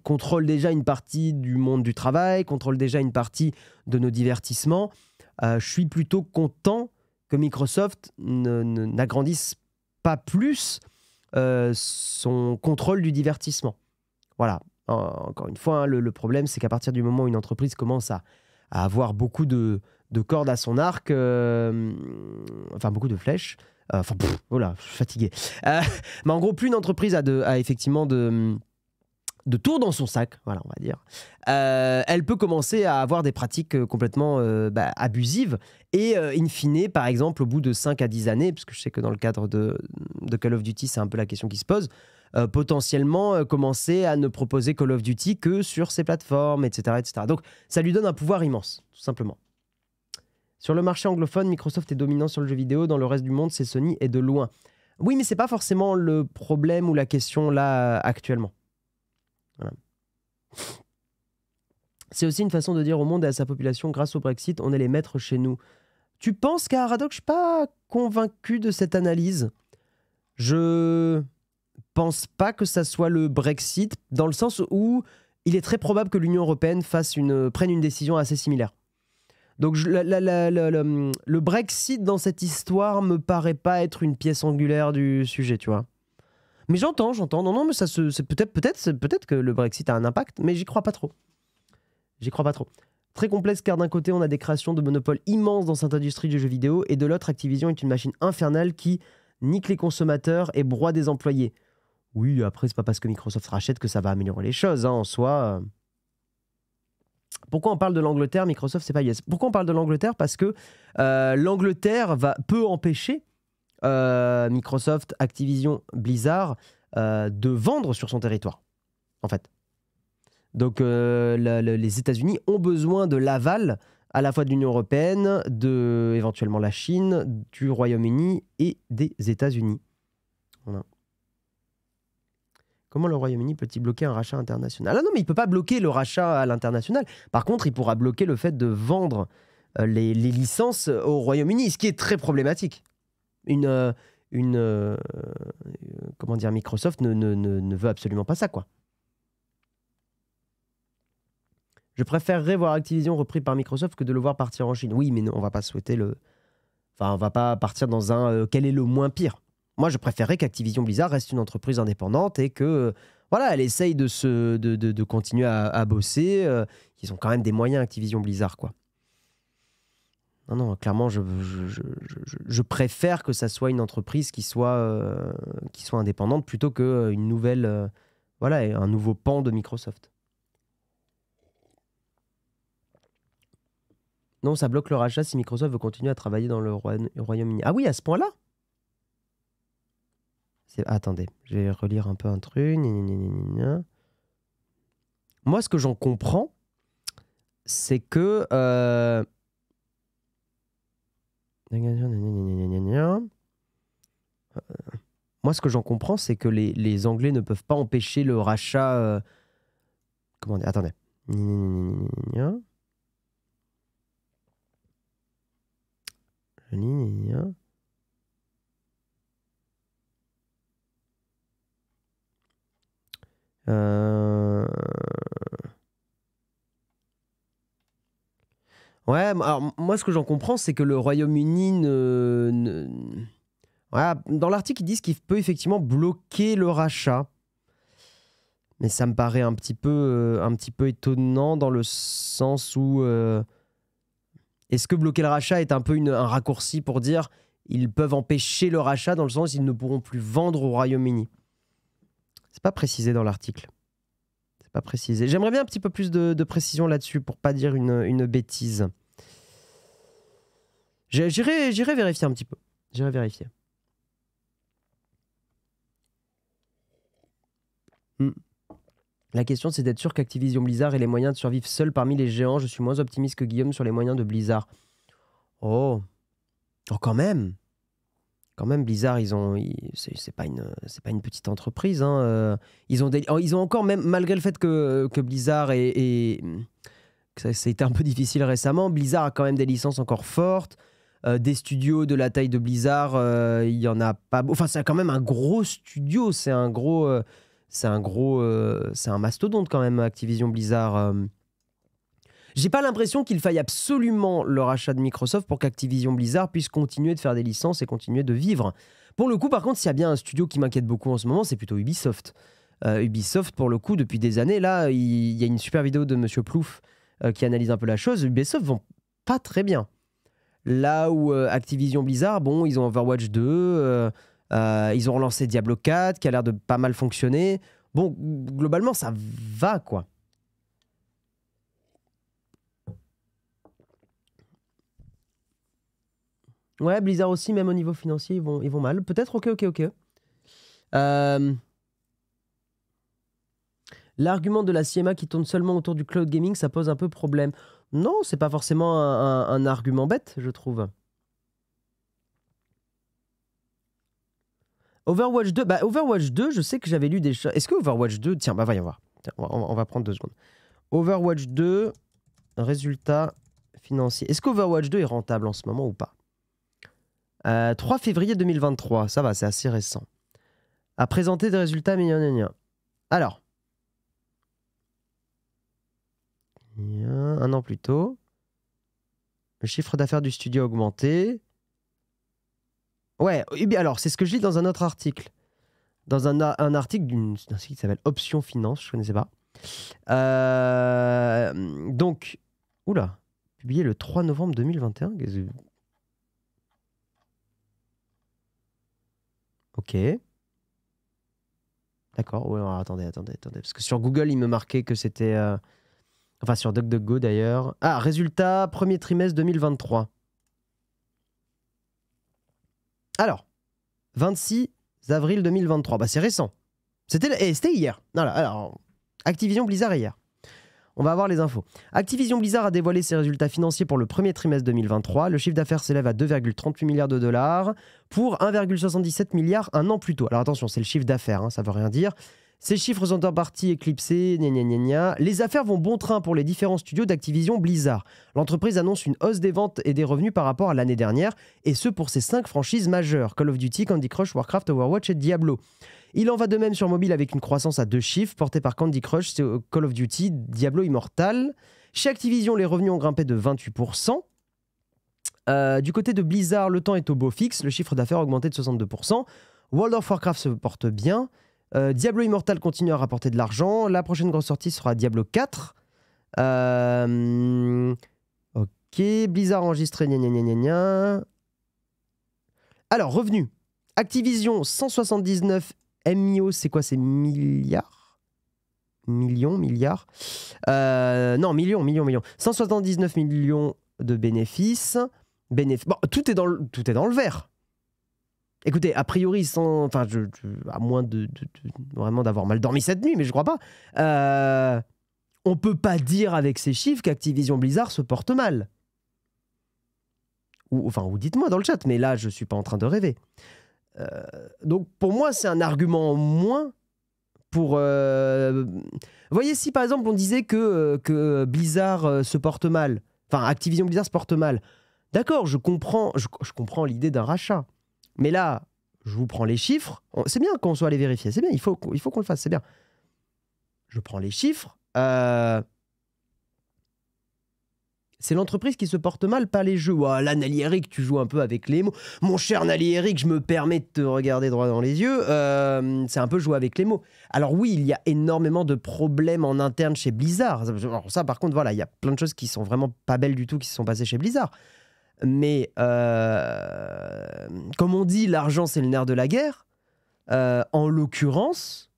S1: contrôle déjà une partie du monde du travail, contrôle déjà une partie de nos divertissements. Je suis plutôt content que Microsoft n'agrandisse pas plus son contrôle du divertissement. Voilà. Encore une fois, le problème, c'est qu'à partir du moment où une entreprise commence à avoir beaucoup de cordes à son arc, enfin beaucoup de flèches, voilà, je suis fatigué. Mais en gros, plus une entreprise a effectivement de tours dans son sac, voilà, on va dire, elle peut commencer à avoir des pratiques complètement abusives et in fine, par exemple, au bout de 5 à 10 années, parce que je sais que dans le cadre de Call of Duty, c'est un peu la question qui se pose, potentiellement commencer à ne proposer Call of Duty que sur ces plateformes, etc., etc. Donc, ça lui donne un pouvoir immense, tout simplement. Sur le marché anglophone, Microsoft est dominant sur le jeu vidéo. Dans le reste du monde, c'est Sony et de loin. Oui, mais c'est pas forcément le problème ou la question là actuellement. Voilà. C'est aussi une façon de dire au monde et à sa population, grâce au Brexit, on est les maîtres chez nous. Tu penses qu'à Haradoc, je suis pas convaincu de cette analyse. Je pense pas que ça soit le Brexit, dans le sens où il est très probable que l'Union européenne prenne une décision assez similaire. Donc le Brexit dans cette histoire me paraît pas être une pièce angulaire du sujet, tu vois. Mais j'entends. Non, mais c'est peut-être que le Brexit a un impact, mais j'y crois pas trop. Très complexe car d'un côté, on a des créations de monopoles immenses dans cette industrie du jeu vidéo et de l'autre, Activision est une machine infernale qui nique les consommateurs et broie des employés. Oui, après, c'est pas parce que Microsoft rachète que ça va améliorer les choses, en soi. Pourquoi on parle de l'Angleterre? Microsoft, c'est pas US. Pourquoi on parle de l'Angleterre? Parce que l'Angleterre peut empêcher Microsoft, Activision, Blizzard de vendre sur son territoire, en fait. Donc les États-Unis ont besoin de l'aval à la fois de l'Union européenne, de éventuellement la Chine, du Royaume-Uni et des États-Unis. Voilà. Comment le Royaume-Uni peut-il bloquer un rachat international? Ah non, mais il ne peut pas bloquer le rachat à l'international. Par contre, il pourra bloquer le fait de vendre les licences au Royaume-Uni, ce qui est très problématique. Comment dire, Microsoft ne veut absolument pas ça, quoi. Je préférerais voir Activision repris par Microsoft que de le voir partir en Chine. Oui, mais non, on va pas souhaiter on va pas partir dans un quel est le moins pire. Moi, je préférerais qu'Activision Blizzard reste une entreprise indépendante et que, voilà, elle essaye de continuer à bosser. Ils ont quand même des moyens, Activision Blizzard, quoi. Non, clairement, je préfère que ça soit une entreprise qui soit indépendante plutôt qu'une nouvelle, un nouveau pan de Microsoft. Non, ça bloque le rachat si Microsoft veut continuer à travailler dans le Royaume-Uni. Ah oui, à ce point-là? Attendez, je vais relire un peu un truc. Moi, ce que j'en comprends, c'est que... Moi, ce que j'en comprends, c'est que les Anglais ne peuvent pas empêcher le rachat... Comment dire? Attendez. Ouais, alors moi ce que j'en comprends, c'est que le Royaume-Uni voilà, dans l'article, ils disent qu'il peut effectivement bloquer le rachat. Mais ça me paraît un petit peu étonnant dans le sens où... est-ce que bloquer le rachat est un peu un raccourci pour dire ils peuvent empêcher le rachat dans le sens où ils ne pourront plus vendre au Royaume-Uni? C'est pas précisé dans l'article. C'est pas précisé. J'aimerais bien un petit peu plus de précision là-dessus pour pas dire une bêtise. J'irai vérifier un petit peu. J'irai vérifier. La question, c'est d'être sûr qu'Activision Blizzard ait les moyens de survivre seul parmi les géants. Je suis moins optimiste que Guillaume sur les moyens de Blizzard. Oh, quand même. Quand même, Blizzard, c'est pas une petite entreprise. Hein. Ils ont encore, même malgré le fait que Blizzard que ça a été un peu difficile récemment, Blizzard a quand même des licences encore fortes. Des studios de la taille de Blizzard, il y en a pas. Enfin, c'est quand même un gros studio. C'est un mastodonte quand même, Activision Blizzard. J'ai pas l'impression qu'il faille absolument le rachat de Microsoft pour qu'Activision Blizzard puisse continuer de faire des licences et continuer de vivre. Pour le coup, par contre, s'il y a bien un studio qui m'inquiète beaucoup en ce moment, c'est plutôt Ubisoft. Ubisoft, pour le coup, depuis des années, là, il y a une super vidéo de Monsieur Plouf qui analyse un peu la chose. Ubisoft vont pas très bien. Là où Activision Blizzard, bon, ils ont Overwatch 2, ils ont relancé Diablo 4, qui a l'air de pas mal fonctionner. Bon, globalement, ça va, quoi. Ouais, Blizzard aussi, même au niveau financier, ils vont mal. Peut-être, ok. L'argument de la CMA qui tourne seulement autour du cloud gaming, ça pose un peu problème. Non, c'est pas forcément un argument bête, je trouve. Overwatch 2, Overwatch 2, je sais que j'avais lu des choses. Est-ce que Overwatch 2, tiens, voyons voir. Tiens, on va prendre 2 secondes. Overwatch 2, résultat financier. Est-ce qu'Overwatch 2 est rentable en ce moment ou pas? 3 février 2023, ça va, c'est assez récent. A présenté des résultats, alors, un an plus tôt, le chiffre d'affaires du studio a augmenté. Ouais, alors, c'est ce que je lis dans un autre article. Dans un article d'un site qui s'appelle Option Finance, je ne connaissais pas. Donc, oula, publié le 3 novembre 2021. Ok. D'accord, ouais, alors, attendez. Parce que sur Google, il me marquait que c'était... Enfin, sur DuckDuckGo d'ailleurs. Ah, résultat, premier trimestre 2023. Alors, 26 avril 2023. Bah, c'est récent. C'était hier. Voilà, alors, Activision Blizzard hier. On va avoir les infos. Activision Blizzard a dévoilé ses résultats financiers pour le premier trimestre 2023. Le chiffre d'affaires s'élève à 2,38 milliards de dollars pour 1,77 milliard un an plus tôt. Alors attention, c'est le chiffre d'affaires, hein, ça veut rien dire. Ces chiffres sont en partie éclipsés, Les affaires vont bon train pour les différents studios d'Activision Blizzard. L'entreprise annonce une hausse des ventes et des revenus par rapport à l'année dernière, et ce pour ses 5 franchises majeures, Call of Duty, Candy Crush, Warcraft, Overwatch et Diablo. Il en va de même sur mobile avec une croissance à 2 chiffres, portée par Candy Crush, Call of Duty, Diablo Immortal. Chez Activision, les revenus ont grimpé de 28%. Du côté de Blizzard, le temps est au beau fixe, le chiffre d'affaires a augmenté de 62%. World of Warcraft se porte bien. Diablo Immortal continue à rapporter de l'argent. La prochaine grosse sortie sera Diablo 4. Ok, Blizzard enregistré. Alors, revenus. Activision, 179 MIO, c'est quoi? C'est milliards? Milliards? Non, millions. 179 millions de bénéfices. Bon, tout est dans le vert. Écoutez, a priori, à moins de vraiment d'avoir mal dormi cette nuit, mais je crois pas, on peut pas dire avec ces chiffres qu'Activision Blizzard se porte mal. Ou dites-moi dans le chat, mais là, je suis pas en train de rêver. Donc, pour moi, c'est un argument moins pour... Vous voyez, si par exemple, on disait que Blizzard se porte mal, enfin, Activision Blizzard se porte mal, D'accord, je comprends l'idée d'un rachat. Mais là, je vous prends les chiffres. C'est bien qu'on soit allé vérifier. C'est bien, il faut qu'on le fasse, c'est bien. Je prends les chiffres. C'est l'entreprise qui se porte mal, pas les jeux. Ouah, là, Nali Eric, tu joues un peu avec les mots. Mon cher Nali Eric, je me permets de te regarder droit dans les yeux. C'est un peu jouer avec les mots. Alors oui, il y a énormément de problèmes en interne chez Blizzard. Alors ça, par contre, voilà, il y a plein de choses qui sont vraiment pas belles du tout qui se sont passées chez Blizzard. Mais comme on dit, l'argent, c'est le nerf de la guerre. En l'occurrence,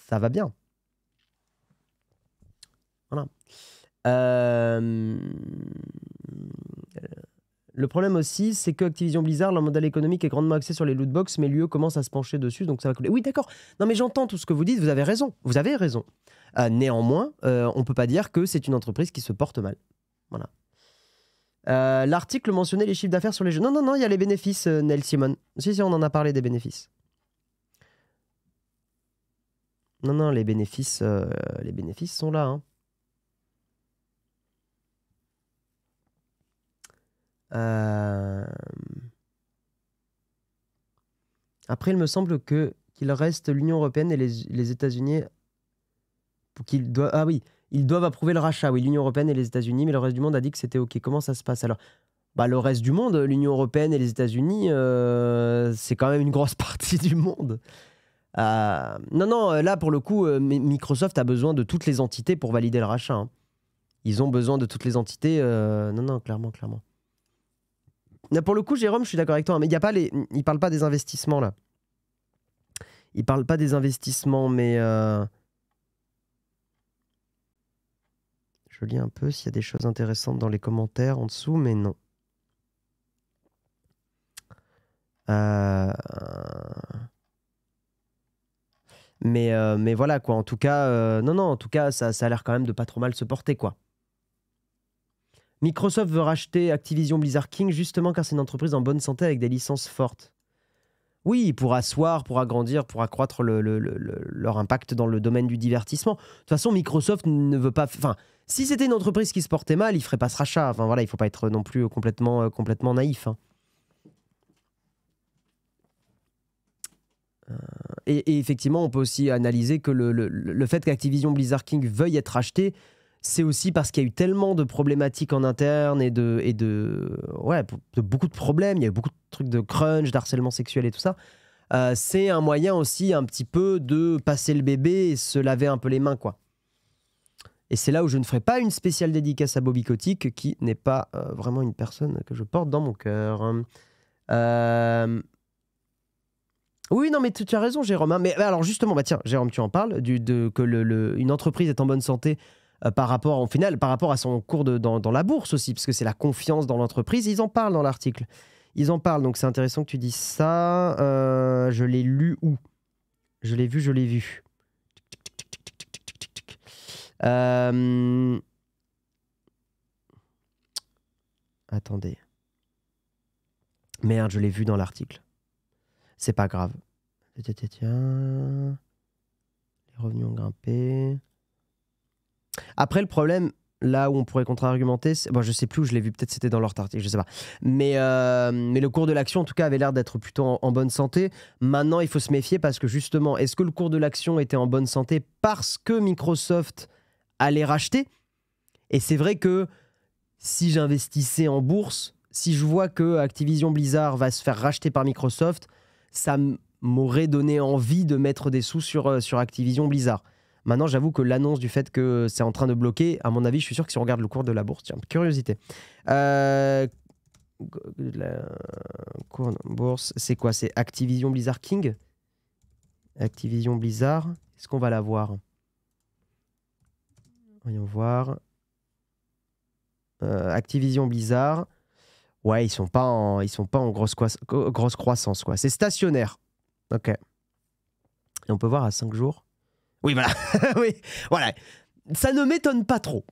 S1: ça va bien. Voilà. Le problème aussi, c'est que Activision Blizzard, leur modèle économique est grandement axé sur les lootbox, mais l'UE commence à se pencher dessus, donc ça va couler. Oui, d'accord. Non, mais j'entends tout ce que vous dites, vous avez raison. Vous avez raison. Néanmoins, on ne peut pas dire que c'est une entreprise qui se porte mal. Voilà. L'article mentionnait les chiffres d'affaires sur les jeux. Non, il y a les bénéfices, Neil Simon. Si, on en a parlé des bénéfices. Non, les bénéfices sont là. Hein. Après, il me semble qu'il reste l'Union européenne et les États-Unis pour qu'ils doivent. Ah oui, ils doivent approuver le rachat. Oui, l'Union européenne et les États-Unis, mais le reste du monde a dit que c'était OK. Comment ça se passe alors? Bah, le reste du monde, l'Union européenne et les États-Unis, c'est quand même une grosse partie du monde. Non, là pour le coup, Microsoft a besoin de toutes les entités pour valider le rachat. Hein. Ils ont besoin de toutes les entités. Non, clairement. Là, pour le coup, Jérôme, je suis d'accord avec toi, hein, mais il ne parle pas des investissements là. Il parle pas des investissements, mais je lis un peu s'il y a des choses intéressantes dans les commentaires en dessous, mais non. Mais voilà quoi. En tout cas, non. En tout cas, ça a l'air quand même de pas trop mal se porter quoi. Microsoft veut racheter Activision Blizzard King justement car c'est une entreprise en bonne santé avec des licences fortes. Oui, pour asseoir, pour agrandir, pour accroître leur impact dans le domaine du divertissement. De toute façon, Microsoft ne veut pas. Enfin, si c'était une entreprise qui se portait mal, il ferait pas ce rachat. Enfin voilà, il faut pas être non plus complètement naïf. Hein. Et effectivement, on peut aussi analyser que le fait qu'Activision Blizzard King veuille être racheté, c'est aussi parce qu'il y a eu tellement de problématiques en interne et de beaucoup de problèmes. Il y a eu beaucoup de trucs de crunch, d'harcèlement sexuel et tout ça. C'est un moyen aussi un petit peu de passer le bébé et se laver un peu les mains, quoi. Et c'est là où je ne ferai pas une spéciale dédicace à Bobby Kotick, qui n'est pas vraiment une personne que je porte dans mon cœur. Oui, non, mais tu as raison, Jérôme. Hein. Mais alors justement, bah tiens, Jérôme, tu en parles, que une entreprise est en bonne santé par rapport à son cours dans la bourse aussi, parce que c'est la confiance dans l'entreprise. Ils en parlent dans l'article. Ils en parlent, donc c'est intéressant que tu dises ça. Je l'ai lu où? Je l'ai vu. Attendez. Merde, je l'ai vu dans l'article. C'est pas grave. Tiens. Les revenus ont grimpé. Après, le problème, là où on pourrait contre-argumenter, bon, je sais plus où je l'ai vu, peut-être c'était dans leur article, je sais pas. Mais le cours de l'action, en tout cas, avait l'air d'être plutôt en bonne santé. Maintenant, il faut se méfier parce que justement, est-ce que le cours de l'action était en bonne santé parce que Microsoft allait racheter? Et c'est vrai que si j'investissais en bourse, si je vois que Activision Blizzard va se faire racheter par Microsoft, ça m'aurait donné envie de mettre des sous sur Activision Blizzard. Maintenant, j'avoue que l'annonce du fait que c'est en train de bloquer, à mon avis, je suis sûr que si on regarde le cours de la bourse, tiens, curiosité. La cours de bourse, c'est quoi? C'est Activision Blizzard King? Activision Blizzard, est-ce qu'on va la voir? Voyons voir. Activision Blizzard. Ouais, ils sont pas en grosse croissance, quoi. C'est stationnaire. Ok. Et on peut voir à 5 jours. Oui, voilà. Oui, voilà. Ça ne m'étonne pas trop.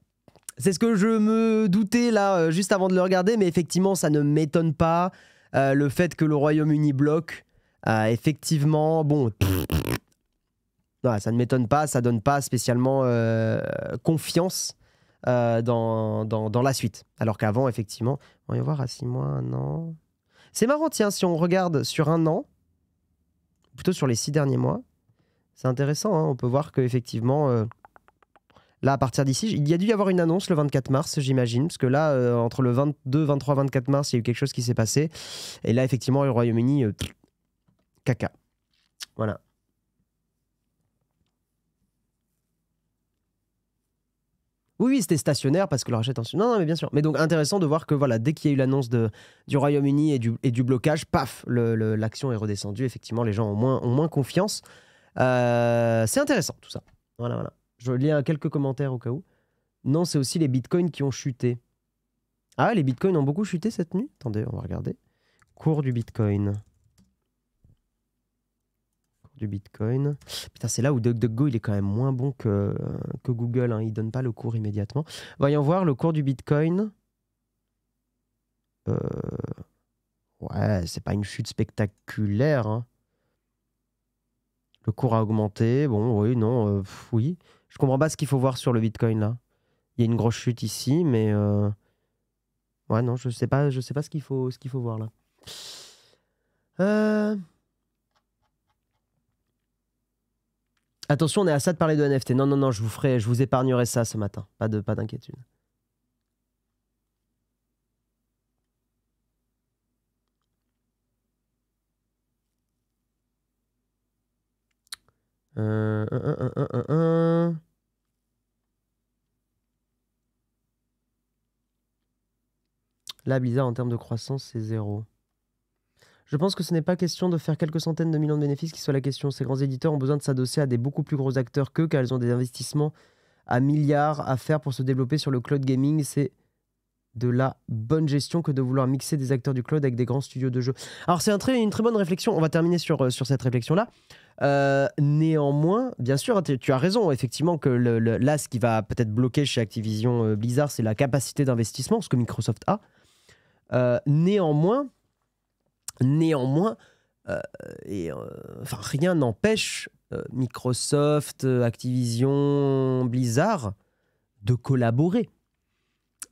S1: C'est ce que je me doutais là, juste avant de le regarder, mais effectivement, ça ne m'étonne pas. Le fait que le Royaume-Uni bloque, effectivement, bon, ça ne m'étonne pas, ça donne pas spécialement confiance dans la suite. Alors qu'avant, effectivement, on va y voir à 6 mois, 1 an. C'est marrant, tiens, si on regarde sur 1 an, plutôt sur les 6 derniers mois, c'est intéressant, hein, on peut voir qu'effectivement, là, à partir d'ici, il y a dû y avoir une annonce le 24 mars, j'imagine, parce que là, entre le 22, 23, 24 mars, il y a eu quelque chose qui s'est passé. Et là, effectivement, le Royaume-Uni, caca. Voilà. Oui, c'était stationnaire parce que le rachat est en... Non, mais bien sûr. Mais donc, intéressant de voir que voilà, dès qu'il y a eu l'annonce du Royaume-Uni et du blocage, paf, l'action est redescendue. Effectivement, les gens ont moins confiance. C'est intéressant, tout ça. Voilà. Je lis quelques commentaires au cas où. Non, c'est aussi les bitcoins qui ont chuté. Ah, les bitcoins ont beaucoup chuté cette nuit? Attendez, on va regarder. Cours du bitcoin. Du Bitcoin. Putain, c'est là où DuckDuckGo il est quand même moins bon que Google. Hein. Il donne pas le cours immédiatement. Voyons voir le cours du Bitcoin. Ouais, c'est pas une chute spectaculaire. Hein. Le cours a augmenté. Bon, oui, non, oui. Je comprends pas ce qu'il faut voir sur le Bitcoin là. Il y a une grosse chute ici, mais ouais, non, je sais pas ce qu'il faut voir là. Attention, on est à ça de parler de NFT. Non, je vous épargnerai ça ce matin. Pas d'inquiétude. Là, Blizzard, en termes de croissance, c'est 0. Je pense que ce n'est pas question de faire quelques centaines de millions de bénéfices qui soit la question. Ces grands éditeurs ont besoin de s'adosser à des beaucoup plus gros acteurs qu'eux, car ils ont des investissements à milliards à faire pour se développer sur le cloud gaming. C'est de la bonne gestion que de vouloir mixer des acteurs du cloud avec des grands studios de jeux. Alors c'est une très bonne réflexion. On va terminer sur cette réflexion-là. Néanmoins, bien sûr, tu as raison, effectivement, que là, ce qui va peut-être bloquer chez Activision Blizzard, c'est la capacité d'investissement, ce que Microsoft a. Néanmoins, rien n'empêche Microsoft, Activision, Blizzard de collaborer,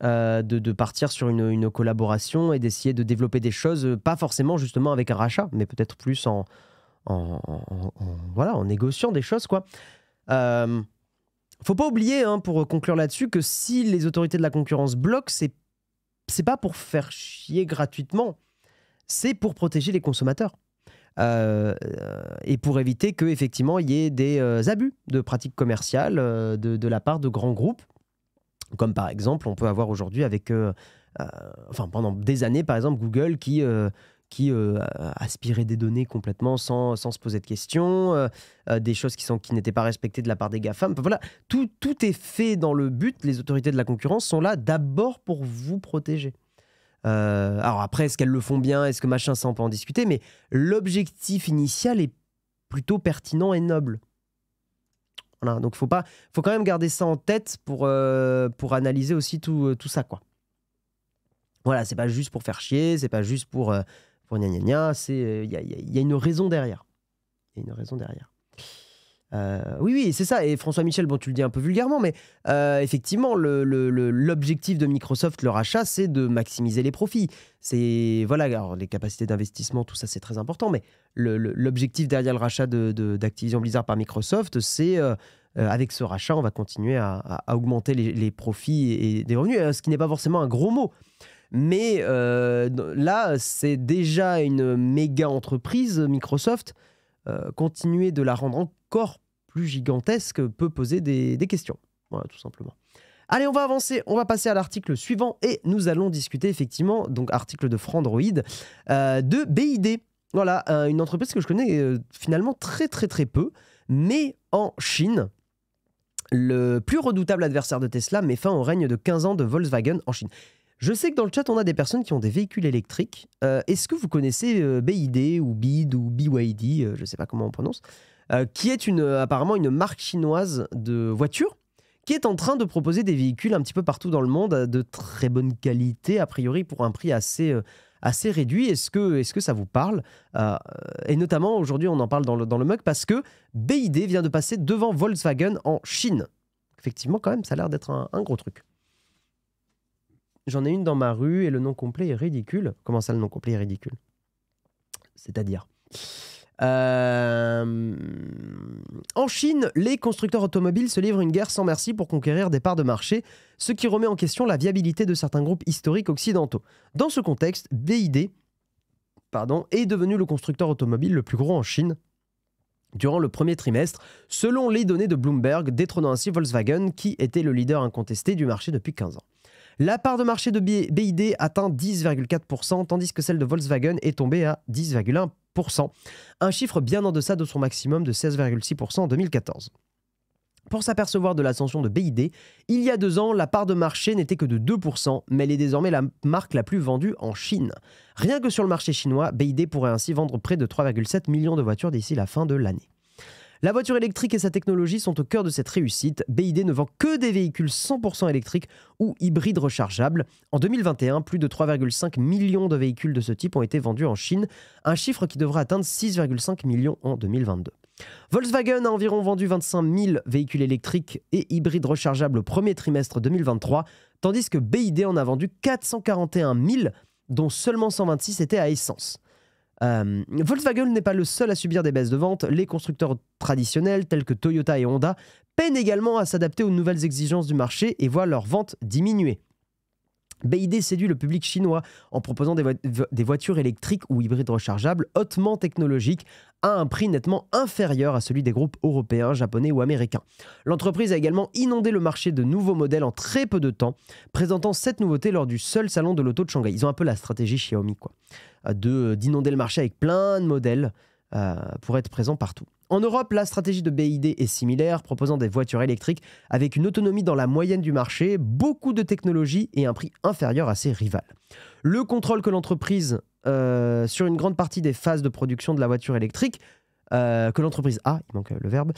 S1: de partir sur une collaboration et d'essayer de développer des choses, pas forcément justement avec un rachat, mais peut-être plus en négociant des choses, quoi. Faut pas oublier, hein, pour conclure là-dessus, que si les autorités de la concurrence bloquent, c'est pas pour faire chier gratuitement. C'est pour protéger les consommateurs et pour éviter qu'effectivement il y ait des abus de pratiques commerciales de la part de grands groupes, comme par exemple on peut avoir aujourd'hui avec, pendant des années par exemple Google qui aspirait des données complètement sans se poser de questions, des choses qui n'étaient pas respectées de la part des GAFAM. Voilà, tout est fait dans le but, les autorités de la concurrence sont là d'abord pour vous protéger. Alors après, est-ce qu'elles le font bien? Est-ce que machin, ça on peut en discuter? Mais l'objectif initial est plutôt pertinent et noble. Voilà, donc faut quand même garder ça en tête pour analyser aussi tout ça, quoi. Voilà, c'est pas juste pour faire chier, c'est pas juste pour gna gna gna, il y a une raison derrière. Il y a une raison derrière. Oui, c'est ça. Et François Michel, bon, tu le dis un peu vulgairement, mais effectivement, l'objectif de Microsoft, le rachat, c'est de maximiser les profits. Voilà, alors, les capacités d'investissement, tout ça, c'est très important, mais l'objectif derrière le rachat d'Activision Blizzard par Microsoft, c'est avec ce rachat, on va continuer à augmenter les profits et des revenus, ce qui n'est pas forcément un gros mot. Mais là, c'est déjà une méga entreprise, Microsoft. Continuer de la rendre encore plus gigantesque peut poser des questions. Voilà, tout simplement. Allez, on va avancer, on va passer à l'article suivant et nous allons discuter effectivement, donc article de Frandroid, de BYD. Voilà, une entreprise que je connais finalement très peu, mais en Chine. Le plus redoutable adversaire de Tesla met fin au règne de 15 ans de Volkswagen en Chine. Je sais que dans le chat, on a des personnes qui ont des véhicules électriques. Est-ce que vous connaissez BYD ou BYD ou BYD, je ne sais pas comment on prononce, qui est apparemment une marque chinoise de voitures qui est en train de proposer des véhicules un petit peu partout dans le monde de très bonne qualité, a priori pour un prix assez réduit. Est-ce que ça vous parle? Et notamment, aujourd'hui, on en parle dans le mug parce que BYD vient de passer devant Volkswagen en Chine. Effectivement, quand même, ça a l'air d'être un gros truc. j'en ai une dans ma rue et le nom complet est ridicule. Comment ça, le nom complet est ridicule? C'est-à-dire en Chine, les constructeurs automobiles se livrent une guerre sans merci pour conquérir des parts de marché, ce qui remet en question la viabilité de certains groupes historiques occidentaux. Dans ce contexte, BYD est devenu le constructeur automobile le plus gros en Chine durant le premier trimestre, selon les données de Bloomberg, détrônant ainsi Volkswagen, qui était le leader incontesté du marché depuis 15 ans. La part de marché de BYD atteint 10,4%, tandis que celle de Volkswagen est tombée à 10,1%, un chiffre bien en deçà de son maximum de 16,6% en 2014. Pour s'apercevoir de l'ascension de BYD, il y a 2 ans, la part de marché n'était que de 2%, mais elle est désormais la marque la plus vendue en Chine. Rien que sur le marché chinois, BYD pourrait ainsi vendre près de 3,7 millions de voitures d'ici la fin de l'année. La voiture électrique et sa technologie sont au cœur de cette réussite. BYD ne vend que des véhicules 100% électriques ou hybrides rechargeables. En 2021, plus de 3,5 millions de véhicules de ce type ont été vendus en Chine, un chiffre qui devrait atteindre 6,5 millions en 2022. Volkswagen a environ vendu 25 000 véhicules électriques et hybrides rechargeables au premier trimestre 2023, tandis que BYD en a vendu 441 000, dont seulement 126 étaient à essence. Volkswagen n'est pas le seul à subir des baisses de vente. Les constructeurs traditionnels tels que Toyota et Honda peinent également à s'adapter aux nouvelles exigences du marché et voient leurs ventes diminuer. BYD séduit le public chinois en proposant des voitures électriques ou hybrides rechargeables hautement technologiques à un prix nettement inférieur à celui des groupes européens, japonais ou américains. L'entreprise a également inondé le marché de nouveaux modèles en très peu de temps, présentant 7 nouveautés lors du seul salon de l'auto de Shanghai. Ils ont un peu la stratégie Xiaomi, d'inonder le marché avec plein de modèles pour être présents partout. En Europe, la stratégie de BYD est similaire, proposant des voitures électriques avec une autonomie dans la moyenne du marché, beaucoup de technologie et un prix inférieur à ses rivales. Le contrôle que l'entreprise sur une grande partie des phases de production de la voiture électrique, que l'entreprise a, il manque le verbe,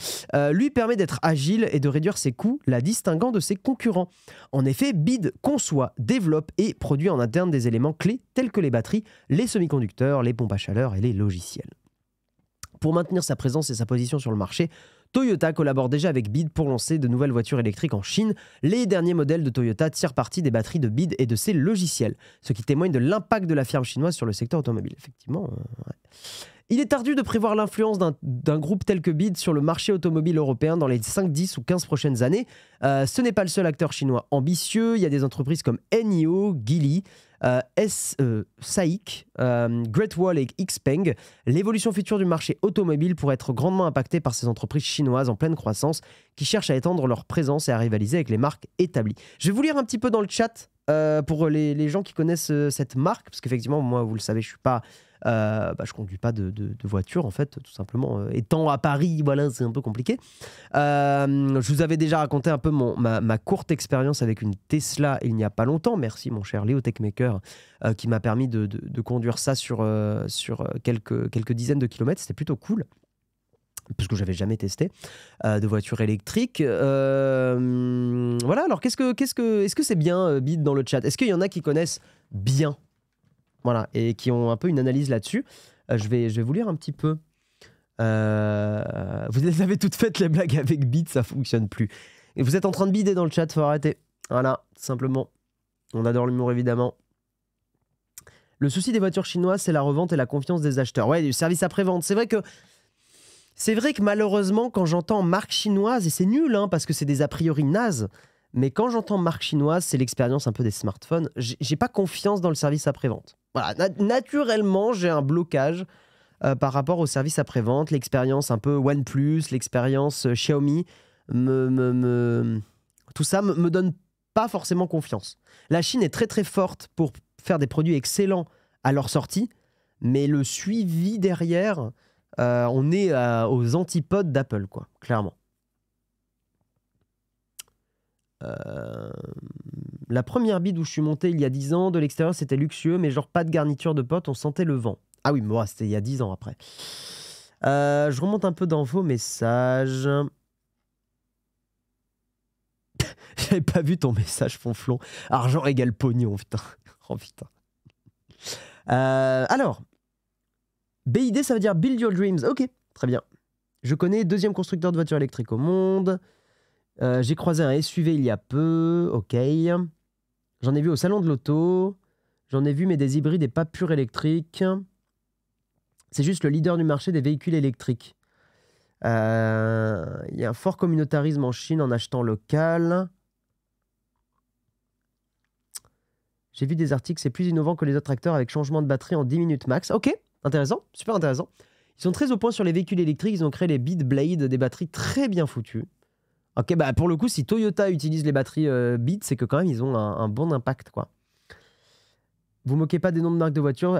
S1: lui permet d'être agile et de réduire ses coûts, la distinguant de ses concurrents. En effet, BYD conçoit, développe et produit en interne des éléments clés tels que les batteries, les semi-conducteurs, les pompes à chaleur et les logiciels. Pour maintenir sa présence et sa position sur le marché, Toyota collabore déjà avec BYD pour lancer de nouvelles voitures électriques en Chine. Les derniers modèles de Toyota tirent parti des batteries de BYD et de ses logiciels, ce qui témoigne de l'impact de la firme chinoise sur le secteur automobile. Effectivement, ouais. Il est ardu de prévoir l'influence d'un groupe tel que BYD sur le marché automobile européen dans les 5, 10 ou 15 prochaines années. Ce n'est pas le seul acteur chinois ambitieux. Il y a des entreprises comme NIO, Geely, SAIC, Great Wall et Xpeng. L'évolution future du marché automobile pourrait être grandement impactée par ces entreprises chinoises en pleine croissance qui cherchent à étendre leur présence et à rivaliser avec les marques établies. Je vais vous lire un petit peu dans le chat pour les gens qui connaissent cette marque, parce qu'effectivement, moi, vous le savez, je ne conduis pas de voiture, en fait, tout simplement. Étant à Paris, voilà, c'est un peu compliqué. Je vous avais déjà raconté un peu ma courte expérience avec une Tesla il n'y a pas longtemps. Merci, mon cher Léo Techmaker, qui m'a permis de conduire ça sur quelques dizaines de kilomètres. C'était plutôt cool, parce que j'avais jamais testé de voiture électrique. Voilà, alors est-ce que c'est bien BYD dans le chat? Est-ce qu'il y en a qui connaissent bien? Voilà, et qui ont un peu une analyse là-dessus. Je vais vous lire un petit peu. Vous les avez toutes faites, les blagues avec BYD, ça fonctionne plus. Et vous êtes en train de bider dans le chat, faut arrêter. Voilà, tout simplement. On adore l'humour, évidemment. Le souci des voitures chinoises, c'est la revente et la confiance des acheteurs. Ouais, du service après-vente. C'est vrai que malheureusement, quand j'entends marque chinoise, et c'est nul, hein, parce que c'est des a priori nazes, mais quand j'entends marque chinoise, c'est l'expérience un peu des smartphones. J'ai pas confiance dans le service après-vente. Voilà, naturellement, j'ai un blocage par rapport au service après-vente. L'expérience un peu OnePlus, l'expérience Xiaomi, tout ça me donne pas forcément confiance. La Chine est très très forte pour faire des produits excellents à leur sortie, mais le suivi derrière, on est aux antipodes d'Apple, quoi, clairement. La première BYD où je suis monté il y a 10 ans, de l'extérieur c'était luxueux, mais genre pas de garniture de potes, on sentait le vent. Ah oui, mais bon, c'était il y a 10 ans après. Je remonte un peu dans vos messages. J'avais pas vu ton message, Fonflon. Argent égale pognon, putain. Oh putain. Alors, BYD, ça veut dire Build Your Dreams. Ok, très bien. Je connais, deuxième constructeur de voitures électriques au monde. J'ai croisé un SUV il y a peu. Ok. J'en ai vu au salon de l'auto. J'en ai vu, mais des hybrides et pas purs électriques. C'est juste le leader du marché des véhicules électriques. Il y a un fort communautarisme en Chine en achetant local. J'ai vu des articles, c'est plus innovant que les autres acteurs avec changement de batterie en 10 minutes max. Ok, intéressant, super intéressant. Ils sont très au point sur les véhicules électriques. Ils ont créé les Beat Blade, des batteries très bien foutues. Ok, bah pour le coup, si Toyota utilise les batteries Beat, c'est que quand même ils ont un bon impact, quoi. Vous moquez pas des noms de marques de voitures.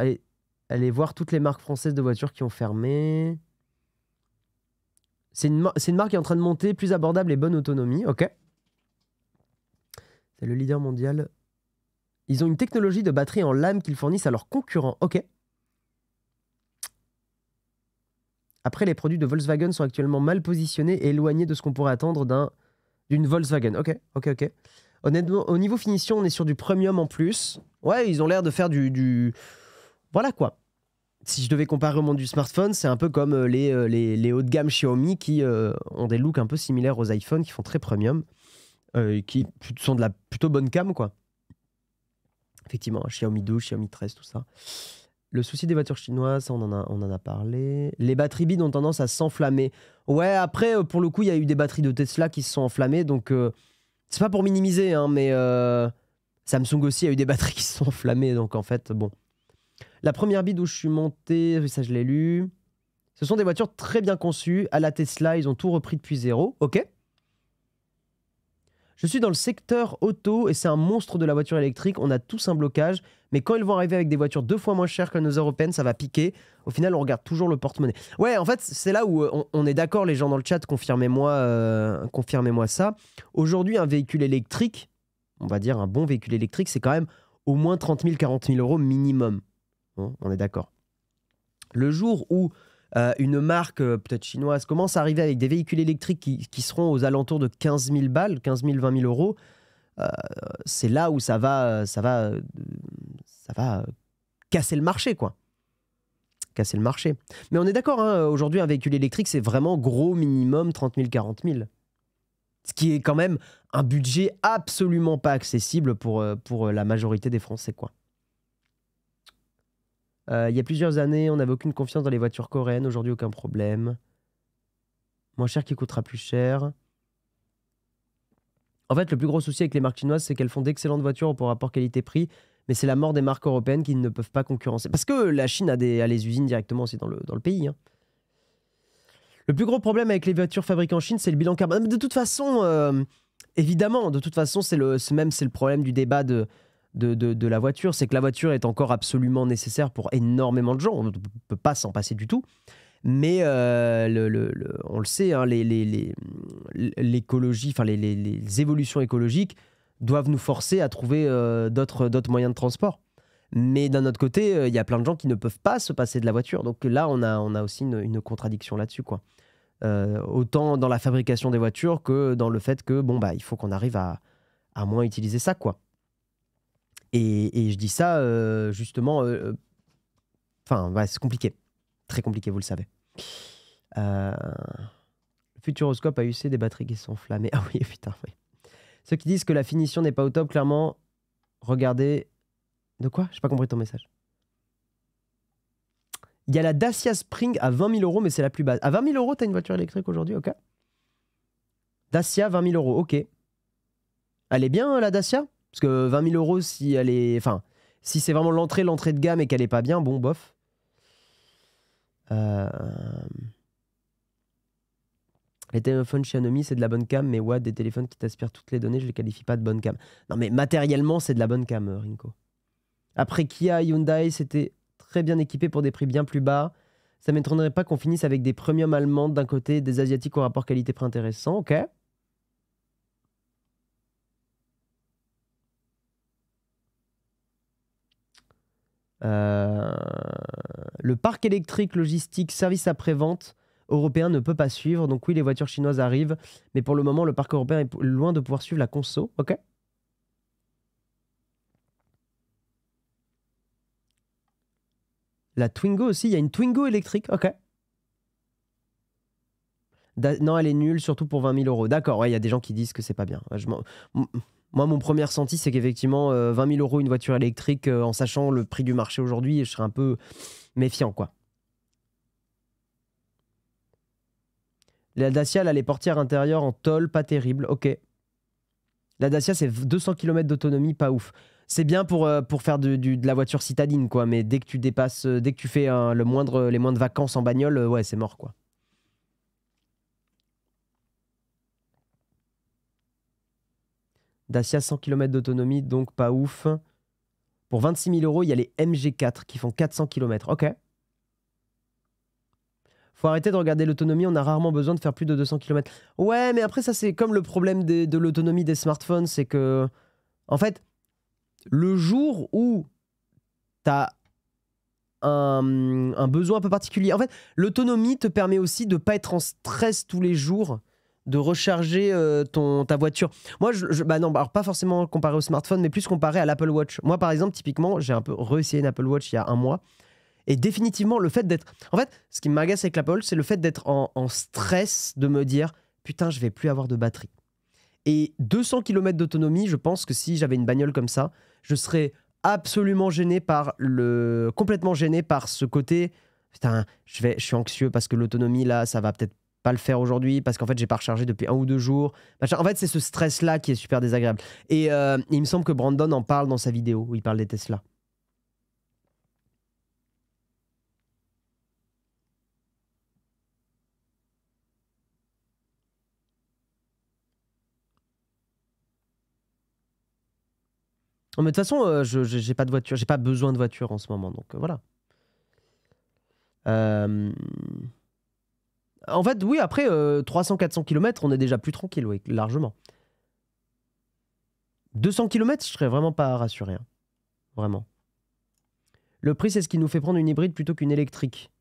S1: Allez voir toutes les marques françaises de voitures qui ont fermé. C'est une marque qui est en train de monter, plus abordable et bonne autonomie. Ok. C'est le leader mondial. Ils ont une technologie de batterie en lame qu'ils fournissent à leurs concurrents. Ok. Après, les produits de Volkswagen sont actuellement mal positionnés et éloignés de ce qu'on pourrait attendre d'une Volkswagen. Ok. Honnêtement, au niveau finition, on est sur du premium en plus. Ouais, ils ont l'air de faire du... Voilà quoi. Si je devais comparer au monde du smartphone, c'est un peu comme les hauts de gamme Xiaomi qui ont des looks un peu similaires aux iPhones, qui font très premium, qui sont de la plutôt bonne cam, quoi. Effectivement, Xiaomi 12, Xiaomi 13, tout ça. Le souci des voitures chinoises, ça, on en a parlé. Les batteries bides ont tendance à s'enflammer. Ouais, après, pour le coup, il y a eu des batteries de Tesla qui se sont enflammées, donc c'est pas pour minimiser, hein, mais Samsung aussi a eu des batteries qui se sont enflammées, donc en fait, bon. La première bide où je suis monté, ça je l'ai lu. Ce sont des voitures très bien conçues. À la Tesla, ils ont tout repris depuis zéro. Ok. Je suis dans le secteur auto et c'est un monstre de la voiture électrique. On a tous un blocage. Mais quand ils vont arriver avec des voitures 2 fois moins chères que nos européennes, ça va piquer. Au final, on regarde toujours le porte-monnaie. Ouais, en fait, c'est là où on est d'accord, les gens dans le chat, confirmez-moi ça. Aujourd'hui, un véhicule électrique, on va dire un bon véhicule électrique, c'est quand même au moins 30 000, 40 000 euros minimum. Bon, on est d'accord. Le jour où une marque peut-être chinoise commence à arriver avec des véhicules électriques qui seront aux alentours de 15 000 balles, 15 000, 20 000 euros, c'est là où ça va casser le marché, quoi. Casser le marché. Mais on est d'accord, hein, aujourd'hui, un véhicule électrique, c'est vraiment gros minimum 30 000, 40 000. Ce qui est quand même un budget absolument pas accessible pour la majorité des Français, quoi. Il y a plusieurs années, on n'avait aucune confiance dans les voitures coréennes. Aujourd'hui, aucun problème. Moins cher qui coûtera plus cher. En fait, le plus gros souci avec les marques chinoises, c'est qu'elles font d'excellentes voitures pour rapport qualité-prix, mais c'est la mort des marques européennes qui ne peuvent pas concurrencer. Parce que la Chine a les usines directement aussi dans le pays, hein. Le plus gros problème avec les voitures fabriquées en Chine, c'est le bilan carbone. Mais de toute façon, évidemment, de toute façon, c'est le problème du débat de la voiture, c'est que la voiture est encore absolument nécessaire pour énormément de gens. On ne peut pas s'en passer du tout. Mais on le sait, hein, l'écologie, enfin les évolutions écologiques doivent nous forcer à trouver d'autres moyens de transport. Mais d'un autre côté, il y a plein de gens qui ne peuvent pas se passer de la voiture. Donc là, on a aussi une contradiction là-dessus, quoi. Autant dans la fabrication des voitures que dans le fait que il faut qu'on arrive à moins utiliser ça, quoi. Et je dis ça justement... c'est compliqué. Très compliqué, vous le savez. Le Futuroscope a UC des batteries qui sont enflammées. Ah oui, putain, oui. Ceux qui disent que la finition n'est pas au top, clairement, regardez... De quoi? J'ai pas compris ton message. Il y a la Dacia Spring à 20 000 euros, mais c'est la plus basse. À 20 000 euros, t'as une voiture électrique aujourd'hui, ok? Dacia, 20 000 euros, ok. Elle est bien, la Dacia? Parce que 20 000 euros, si elle est... Enfin, si c'est vraiment l'entrée de gamme et qu'elle est pas bien, bon, bof. Les téléphones Xiaomi, c'est de la bonne cam, mais ouais, des téléphones qui t'aspirent toutes les données, je les qualifie pas de bonne cam. Non, mais matériellement, c'est de la bonne cam, Rinko. Après, Kia, Hyundai, c'était très bien équipé pour des prix bien plus bas. Ça ne m'étonnerait pas qu'on finisse avec des premiums allemandes d'un côté, des asiatiques au rapport qualité-prix intéressant, ok. Le parc électrique, logistique, service après-vente européen ne peut pas suivre. Donc oui, les voitures chinoises arrivent, mais pour le moment, le parc européen est loin de pouvoir suivre la conso. Ok. La Twingo aussi, il y a une Twingo électrique. Ok. Non, elle est nulle, surtout pour 20 000 euros. D'accord, ouais, il y a des gens qui disent que c'est pas bien. Moi, mon premier ressenti, c'est qu'effectivement, 20 000 € une voiture électrique, en sachant le prix du marché aujourd'hui, je serais un peu méfiant, quoi. La Dacia, là, les portières intérieures en tôle, pas terrible. Ok. La Dacia, c'est 200 km d'autonomie, pas ouf. C'est bien pour faire de la voiture citadine, quoi. Mais dès que tu dépasses, dès que tu fais les moindres vacances en bagnole, ouais, c'est mort, quoi. Dacia, 100 km d'autonomie, donc pas ouf. Pour 26 000 €, il y a les MG4 qui font 400 km. Ok. Faut arrêter de regarder l'autonomie, on a rarement besoin de faire plus de 200 km. Ouais, mais après, ça, c'est comme le problème de l'autonomie des smartphones, c'est que, en fait, le jour où tu as un besoin un peu particulier, en fait, l'autonomie te permet aussi de ne pas être en stress tous les jours, de recharger ta voiture. Moi, bah non, alors pas forcément comparé au smartphone, mais plus comparé à l'Apple Watch. Moi, par exemple, typiquement, j'ai un peu réessayé une Apple Watch il y a un mois. Et définitivement, le fait d'être... En fait, ce qui m'agace avec l'Apple, c'est le fait d'être en stress, de me dire « Putain, je vais plus avoir de batterie ». Et 200 km d'autonomie, je pense que si j'avais une bagnole comme ça, je serais absolument complètement gêné par ce côté « Putain, je suis anxieux parce que l'autonomie, là, ça va peut-être pas le faire aujourd'hui parce qu'en fait, j'ai pas rechargé depuis 1 ou 2 jours. » En fait, c'est ce stress-là qui est super désagréable. Et il me semble que Brandon en parle dans sa vidéo où il parle des Tesla. Mais de toute façon, j'ai pas de voiture, j'ai pas besoin de voiture en ce moment, donc voilà. En fait, oui, après 300-400 km, on est déjà plus tranquille, oui, largement. 200 km, je serais vraiment pas rassuré, hein. Vraiment. Le prix, c'est ce qui nous fait prendre une hybride plutôt qu'une électrique.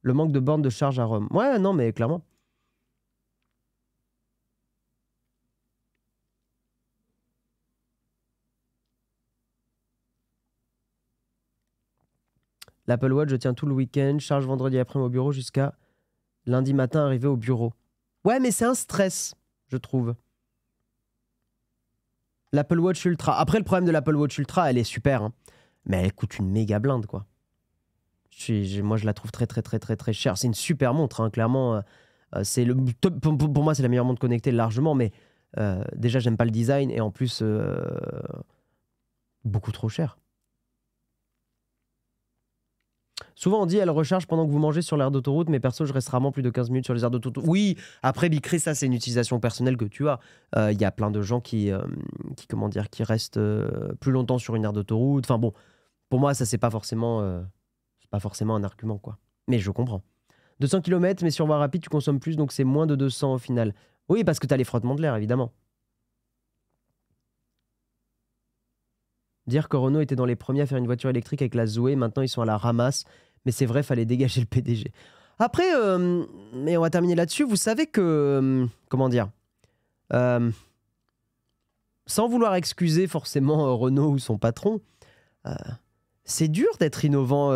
S1: Le manque de bornes de charge à Rome. Ouais, non, mais clairement. L'Apple Watch, je tiens tout le week-end, charge vendredi après-midi au bureau jusqu'à lundi matin arrivé au bureau. Ouais, mais c'est un stress, je trouve. L'Apple Watch Ultra. Après, le problème de l'Apple Watch Ultra, elle est super, hein, mais elle coûte une méga blinde, quoi. Moi, je la trouve très, très, très, très, très chère. C'est une super montre, hein, clairement. C'est pour moi, c'est la meilleure montre connectée largement, mais déjà, j'aime pas le design et en plus, beaucoup trop cher. Souvent, on dit elle recharge pendant que vous mangez sur l'aire d'autoroute, mais perso, je reste rarement plus de 15 minutes sur les aires d'autoroute. Oui, après, Bicré, ça, c'est une utilisation personnelle que tu as. Il y a plein de gens qui restent plus longtemps sur une aire d'autoroute. Enfin bon, pour moi, ça, c'est pas forcément un argument, quoi. Mais je comprends. 200 km, mais sur voie rapide, tu consommes plus, donc c'est moins de 200 au final. Oui, parce que tu as les frottements de l'air, évidemment. Dire que Renault était dans les premiers à faire une voiture électrique avec la Zoé, maintenant ils sont à la ramasse. Mais c'est vrai, fallait dégager le PDG. Après, mais on va terminer là-dessus. Vous savez que, comment dire, sans vouloir excuser forcément Renault ou son patron, c'est dur d'être innovant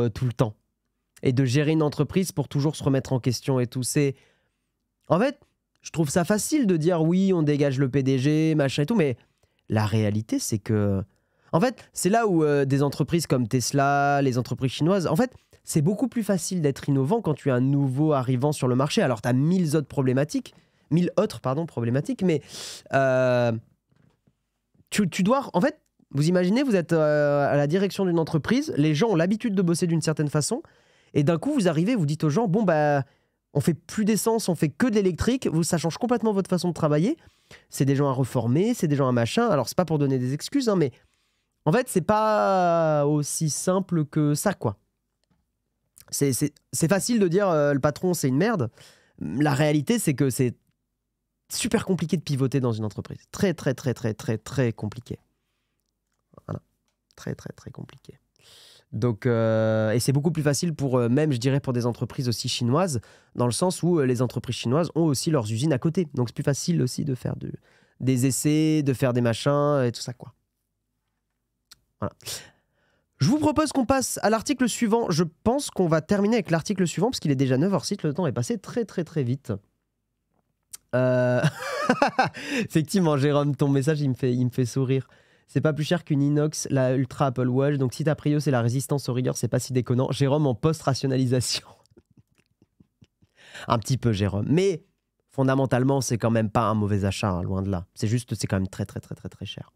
S1: tout le temps. Et de gérer une entreprise pour toujours se remettre en question et tout. En fait, je trouve ça facile de dire oui, on dégage le PDG, machin et tout, mais la réalité, c'est que... En fait, c'est là où des entreprises comme Tesla, les entreprises chinoises, en fait, c'est beaucoup plus facile d'être innovant quand tu es un nouveau arrivant sur le marché. Alors, tu as 1000 autres problématiques, mais tu dois... En fait, vous imaginez, vous êtes à la direction d'une entreprise, les gens ont l'habitude de bosser d'une certaine façon, et d'un coup, vous arrivez, vous dites aux gens, bon, bah, on fait plus d'essence, on fait que de l'électrique, ça change complètement votre façon de travailler. C'est des gens à reformer, c'est des gens à machin. Alors, c'est pas pour donner des excuses, hein, mais en fait, c'est pas aussi simple que ça, quoi. C'est facile de dire le patron, c'est une merde. La réalité, c'est que c'est super compliqué de pivoter dans une entreprise. Très, très, très, très, très, très compliqué. Voilà. Très, très, très compliqué. Donc, et c'est beaucoup plus facile pour, même, je dirais, pour des entreprises aussi chinoises, dans le sens où les entreprises chinoises ont aussi leurs usines à côté. Donc, c'est plus facile aussi de faire des essais, de faire des machins et tout ça, quoi. Voilà. Je vous propose qu'on passe à l'article suivant. Je pense qu'on va terminer avec l'article suivant, parce qu'il est déjà 9h06, le temps est passé très, très, très vite. Euh, Effectivement, Jérôme, ton message, il me fait sourire. C'est pas plus cher qu'une inox, la Ultra Apple Watch. Donc si ta prio, c'est la résistance aux rigueurs, c'est pas si déconnant. Jérôme en post-rationalisation. Un petit peu, Jérôme. Mais fondamentalement, c'est quand même pas un mauvais achat, hein, loin de là. C'est juste, c'est quand même très, très, très, très, très cher.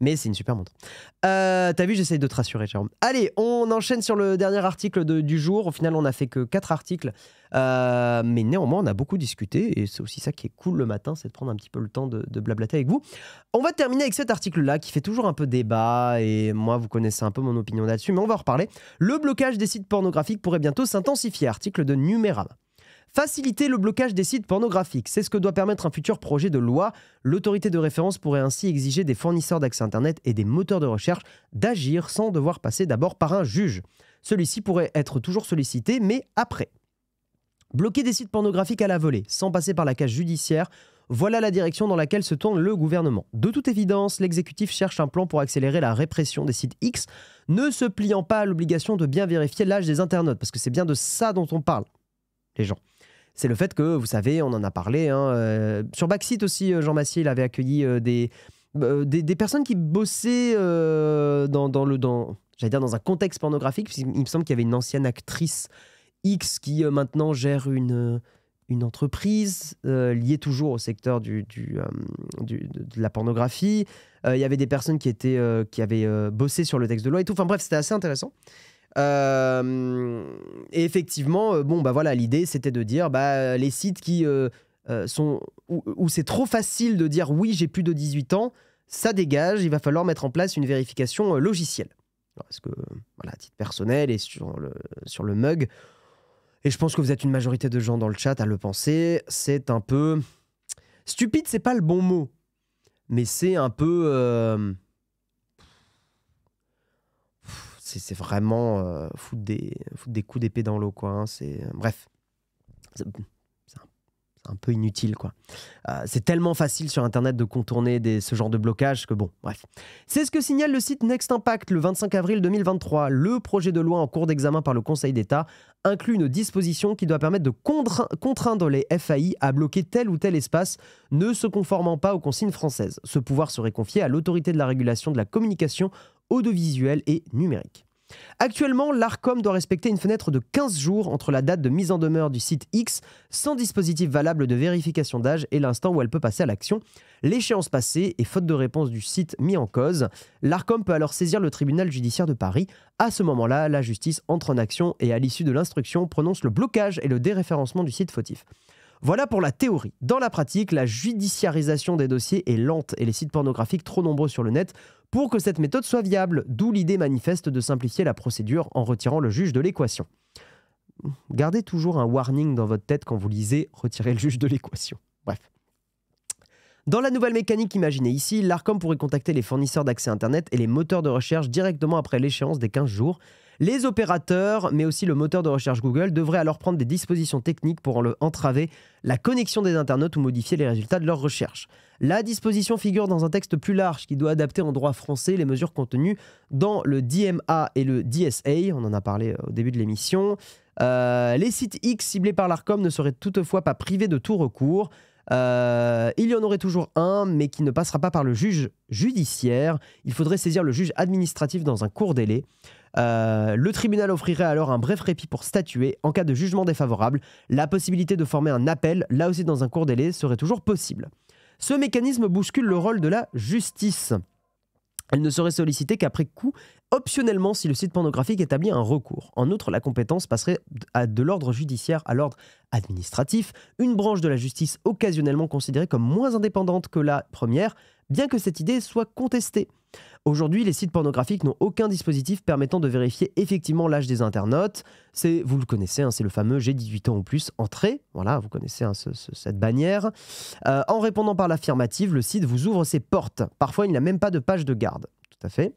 S1: Mais c'est une super montre. T'as vu, j'essaye de te rassurer, Jérôme. Allez, on enchaîne sur le dernier article du jour. Au final, on a fait que 4 articles. Mais néanmoins, on a beaucoup discuté. Et c'est aussi ça qui est cool le matin, c'est de prendre un petit peu le temps de blablater avec vous. On va terminer avec cet article-là qui fait toujours un peu débat. Et moi, vous connaissez un peu mon opinion là-dessus, mais on va en reparler. Le blocage des sites pornographiques pourrait bientôt s'intensifier. Article de Numérama. Faciliter le blocage des sites pornographiques, c'est ce que doit permettre un futur projet de loi. L'autorité de référence pourrait ainsi exiger des fournisseurs d'accès Internet et des moteurs de recherche d'agir sans devoir passer d'abord par un juge. Celui-ci pourrait être toujours sollicité, mais après. Bloquer des sites pornographiques à la volée, sans passer par la case judiciaire, voilà la direction dans laquelle se tourne le gouvernement. De toute évidence, l'exécutif cherche un plan pour accélérer la répression des sites X, ne se pliant pas à l'obligation de bien vérifier l'âge des internautes, parce que c'est bien de ça dont on parle, les gens. C'est le fait que, vous savez, on en a parlé, hein, sur Backseat aussi, Jean Massier, il avait accueilli des personnes qui bossaient j'allais dire dans un contexte pornographique. Il me semble qu'il y avait une ancienne actrice X qui maintenant gère une entreprise liée toujours au secteur de la pornographie. Il y avait des personnes qui avaient bossé sur le texte de loi et tout. Enfin bref, c'était assez intéressant. Et effectivement, bon, bah voilà, l'idée c'était de dire les sites qui sont où c'est trop facile de dire oui, j'ai plus de 18 ans, ça dégage, il va falloir mettre en place une vérification logicielle. Parce que, voilà, à titre personnel et sur le mug, et je pense que vous êtes une majorité de gens dans le chat à le penser, c'est un peu. Stupide, c'est pas le bon mot, mais c'est un peu. C'est vraiment foutre des coups d'épée dans l'eau, quoi. Hein. Bref, c'est un peu inutile, quoi. C'est tellement facile sur Internet de contourner ce genre de blocage que bon, bref. C'est ce que signale le site Next Impact le 25 avril 2023. Le projet de loi en cours d'examen par le Conseil d'État inclut une disposition qui doit permettre de contraindre les FAI à bloquer tel ou tel espace ne se conformant pas aux consignes françaises. Ce pouvoir serait confié à l'autorité de la régulation de la communication audiovisuelle et numérique. Actuellement, l'Arcom doit respecter une fenêtre de 15 jours entre la date de mise en demeure du site X sans dispositif valable de vérification d'âge et l'instant où elle peut passer à l'action. L'échéance passée et faute de réponse du site mis en cause, l'Arcom peut alors saisir le tribunal judiciaire de Paris. À ce moment-là, la justice entre en action et à l'issue de l'instruction prononce le blocage et le déréférencement du site fautif. Voilà pour la théorie. Dans la pratique, la judiciarisation des dossiers est lente et les sites pornographiques trop nombreux sur le net pour que cette méthode soit viable, d'où l'idée manifeste de simplifier la procédure en retirant le juge de l'équation. Gardez toujours un warning dans votre tête quand vous lisez « retirer le juge de l'équation ». Bref. Dans la nouvelle mécanique imaginée ici, l'Arcom pourrait contacter les fournisseurs d'accès Internet et les moteurs de recherche directement après l'échéance des 15 jours. Les opérateurs, mais aussi le moteur de recherche Google, devraient alors prendre des dispositions techniques pour entraver la connexion des internautes ou modifier les résultats de leurs recherches. La disposition figure dans un texte plus large qui doit adapter en droit français les mesures contenues dans le DMA et le DSA. On en a parlé au début de l'émission. Les sites X ciblés par l'Arcom ne seraient toutefois pas privés de tout recours. Il y en aurait toujours un, mais qui ne passera pas par le juge judiciaire. Il faudrait saisir le juge administratif dans un court délai. Le tribunal offrirait alors un bref répit pour statuer. En cas de jugement défavorable, la possibilité de former un appel, là aussi dans un court délai, serait toujours possible. Ce mécanisme bouscule le rôle de la justice. Elle ne serait sollicitée qu'après coup, optionnellement si le site pornographique établit un recours. En outre, la compétence passerait de l'ordre judiciaire à l'ordre administratif, une branche de la justice occasionnellement considérée comme moins indépendante que la première, bien que cette idée soit contestée. Aujourd'hui, les sites pornographiques n'ont aucun dispositif permettant de vérifier effectivement l'âge des internautes. Vous le connaissez, hein, c'est le fameux « j'ai 18 ans ou plus, entrez ». Voilà, vous connaissez hein, cette bannière. En répondant par l'affirmative, le site vous ouvre ses portes. Parfois, il n'a même pas de page de garde. Tout à fait.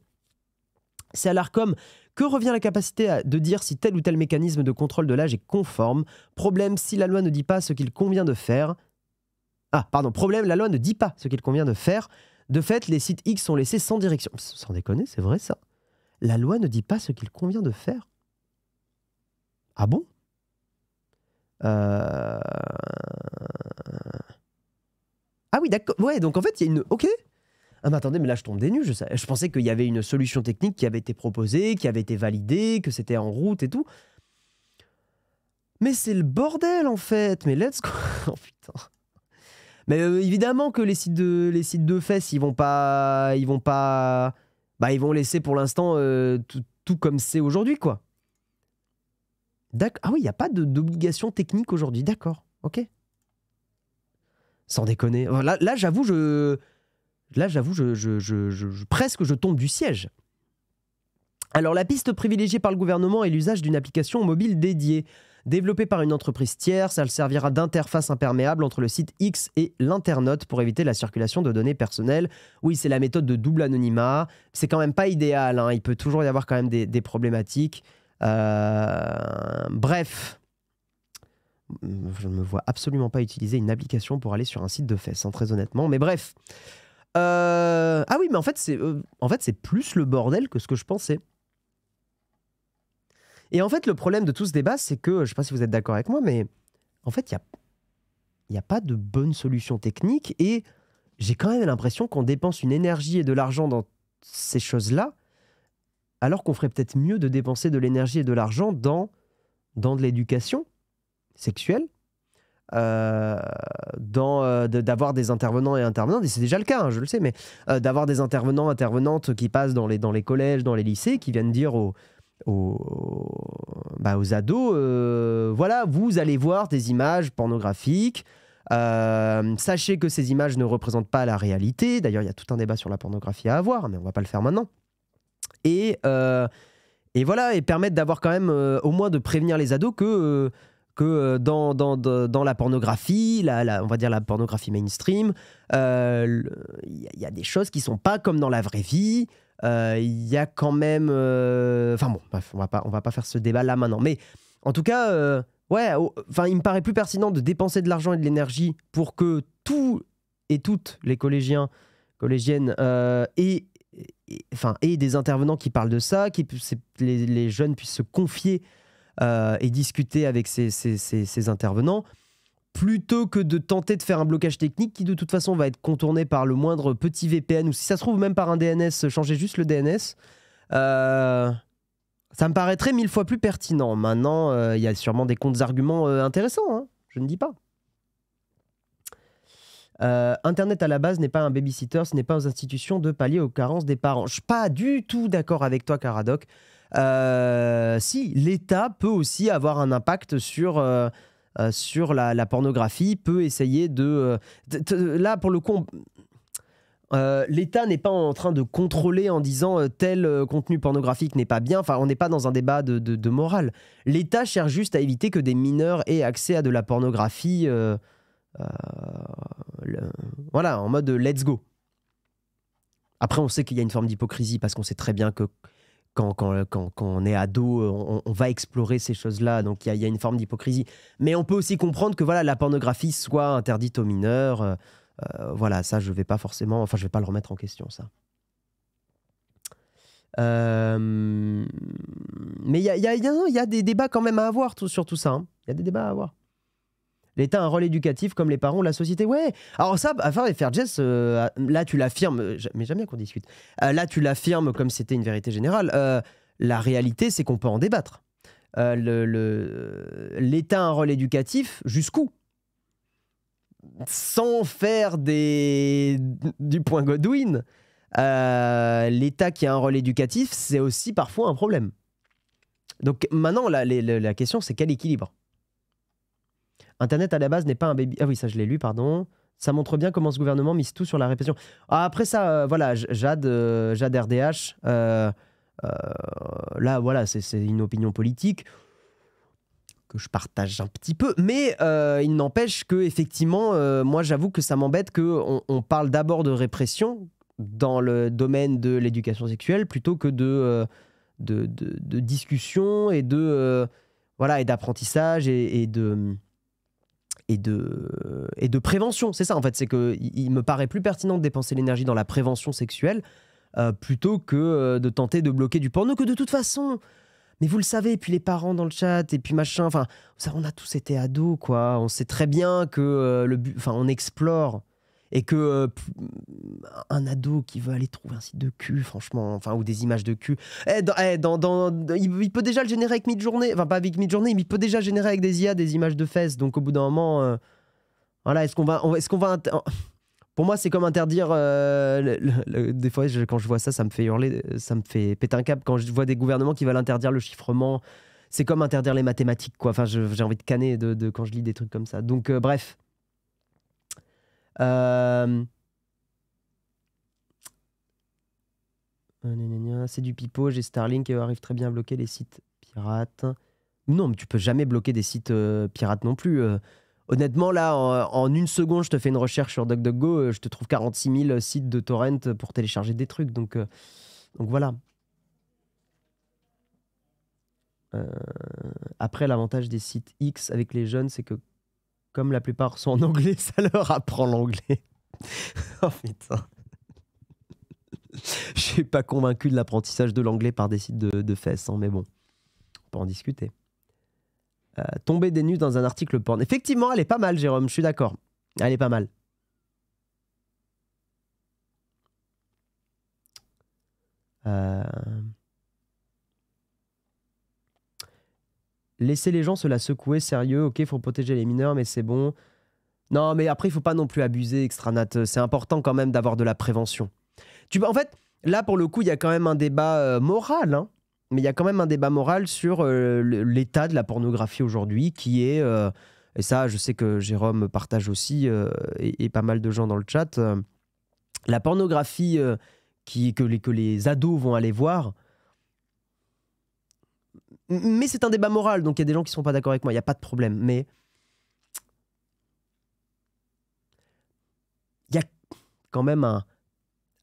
S1: C'est à l'Arcom que revient la capacité de dire si tel ou tel mécanisme de contrôle de l'âge est conforme. Problème, si la loi ne dit pas ce qu'il convient de faire. Problème, la loi ne dit pas ce qu'il convient de faire. De fait, les sites X sont laissés sans direction. Sans déconner, c'est vrai ça. La loi ne dit pas ce qu'il convient de faire. Ah bon Ah oui, d'accord. Ouais, donc en fait, il y a une... Ok. Ah mais attendez, mais là je tombe des nues. Je pensais qu'il y avait une solution technique qui avait été proposée, qui avait été validée, que c'était en route et tout. Mais c'est le bordel en fait. Mais let's go. Oh putain. Mais évidemment que les sites de fesses, bah, ils vont laisser pour l'instant tout comme c'est aujourd'hui, quoi. Ah oui, il n'y a pas d'obligation technique aujourd'hui, d'accord, ok. Sans déconner. Là j'avoue, presque je tombe du siège. Alors, la piste privilégiée par le gouvernement est l'usage d'une application mobile dédiée. Développée par une entreprise tierce, elle servira d'interface imperméable entre le site X et l'internaute pour éviter la circulation de données personnelles. Oui, c'est la méthode de double anonymat. C'est quand même pas idéal, hein. Il peut toujours y avoir quand même des problématiques. Bref, je ne me vois absolument pas utiliser une application pour aller sur un site de fesses, hein, très honnêtement. Mais bref. Ah oui, mais en fait, c'est plus le bordel que ce que je pensais. Et en fait, le problème de tout ce débat, c'est que, je ne sais pas si vous êtes d'accord avec moi, mais en fait, il n'y a pas de bonne solution technique et j'ai quand même l'impression qu'on dépense une énergie et de l'argent dans ces choses-là, alors qu'on ferait peut-être mieux de dépenser de l'énergie et de l'argent dans de l'éducation sexuelle, d'avoir des intervenants et intervenantes, et c'est déjà le cas, hein, je le sais, mais d'avoir des intervenants, intervenantes qui passent dans les collèges, dans les lycées, qui viennent dire aux ados, voilà, vous allez voir des images pornographiques. Sachez que ces images ne représentent pas la réalité. D'ailleurs, il y a tout un débat sur la pornographie à avoir, mais on ne va pas le faire maintenant. Et voilà, et permettre d'avoir quand même, au moins de prévenir les ados que dans la pornographie, on va dire la pornographie mainstream, il y a des choses qui ne sont pas comme dans la vraie vie. Il y a quand même... Enfin bon, bref, on va pas faire ce débat là maintenant. Mais en tout cas, ouais, il me paraît plus pertinent de dépenser de l'argent et de l'énergie pour que tous et toutes les collégiens, collégiennes aient des intervenants qui parlent de ça, les jeunes puissent se confier et discuter avec ces intervenants, plutôt que de tenter de faire un blocage technique qui de toute façon va être contourné par le moindre petit VPN, ou si ça se trouve même par un DNS, changer juste le DNS. Ça me paraîtrait 1000 fois plus pertinent. Maintenant, il y a sûrement des contre-arguments intéressants, hein, je ne dis pas. Internet à la base n'est pas un babysitter, ce n'est pas aux institutions de pallier aux carences des parents. Je suis pas du tout d'accord avec toi, Caradoc. Si, l'État peut aussi avoir un impact sur la pornographie, peut essayer là, pour le coup, l'État n'est pas en train de contrôler en disant tel contenu pornographique n'est pas bien. Enfin, on n'est pas dans un débat de morale. L'État cherche juste à éviter que des mineurs aient accès à de la pornographie, voilà, en mode let's go. Après, on sait qu'il y a une forme d'hypocrisie parce qu'on sait très bien que quand on est ado, on va explorer ces choses-là, donc il y a une forme d'hypocrisie. Mais on peut aussi comprendre que voilà, la pornographie soit interdite aux mineurs. Voilà, ça, je vais pas forcément... Enfin, je vais pas le remettre en question, ça. Mais il y a des débats quand même à avoir sur tout ça. Hein. Il y a des débats à avoir. L'État a un rôle éducatif comme les parents, la société. Ouais. Alors ça, afin de faire Jess, là tu l'affirmes, mais j'aime bien qu'on discute. Là tu l'affirmes comme c'était une vérité générale. La réalité, c'est qu'on peut en débattre. L'État a un rôle éducatif jusqu'où? Sans faire du point Godwin, l'État qui a un rôle éducatif, c'est aussi parfois un problème. Donc maintenant, la question, c'est quel équilibre? Internet à la base n'est pas un baby... Ah oui, ça je l'ai lu, pardon. Ça montre bien comment ce gouvernement mise tout sur la répression. Ah, après ça, voilà, Jade RDH, là, voilà, c'est une opinion politique que je partage un petit peu, mais il n'empêche que effectivement, moi j'avoue que ça m'embête qu'on parle d'abord de répression dans le domaine de l'éducation sexuelle plutôt que de discussion et voilà, et d'apprentissage et de prévention. C'est ça en fait, c'est qu'il me paraît plus pertinent de dépenser l'énergie dans la prévention sexuelle plutôt que de tenter de bloquer du porno, que de toute façon, mais vous le savez, et puis les parents dans le chat, et puis machin, enfin, on a tous été ados, quoi. On sait très bien que on explore. et que un ado qui veut aller trouver un site de cul, franchement, enfin, ou des images de cul, il peut déjà le générer avec Midjourney, enfin pas avec Midjourney, mais il peut déjà générer avec des IA des images de fesses. Donc au bout d'un moment, voilà, est-ce qu'on va pour moi, c'est comme interdire. Des fois, quand je vois ça, ça me fait hurler, ça me fait péter un câble. Quand je vois des gouvernements qui veulent interdire le chiffrement, c'est comme interdire les mathématiques, quoi. Enfin, j'ai envie de canner quand je lis des trucs comme ça. Donc, bref. C'est du pipeau. J'ai Starlink qui arrive très bien à bloquer les sites pirates. Non, mais tu peux jamais bloquer des sites pirates non plus. Honnêtement, là, en une seconde, je te fais une recherche sur DuckDuckGo, je te trouve 46 000 sites de torrent pour télécharger des trucs. Donc voilà. Après, l'avantage des sites X avec les jeunes, c'est que comme la plupart sont en anglais, ça leur apprend l'anglais. Oh putain. Je suis pas convaincu de l'apprentissage de l'anglais par des sites de fesses, hein, mais bon, on peut en discuter. Tomber des nues dans un article porn. Effectivement, elle est pas mal, Jérôme, je suis d'accord. Elle est pas mal. Laisser les gens se la secouer, sérieux, ok, faut protéger les mineurs, mais c'est bon. Non, mais après, il faut pas non plus abuser, Extranat. C'est important quand même d'avoir de la prévention. En fait, là, pour le coup, il y a quand même un débat moral, hein. Mais il y a quand même un débat moral sur l'état de la pornographie aujourd'hui, qui est, et ça, je sais que Jérôme partage aussi, et pas mal de gens dans le chat, la pornographie que les ados vont aller voir. Mais c'est un débat moral, donc il y a des gens qui ne sont pas d'accord avec moi, il n'y a pas de problème. Mais il y a quand même un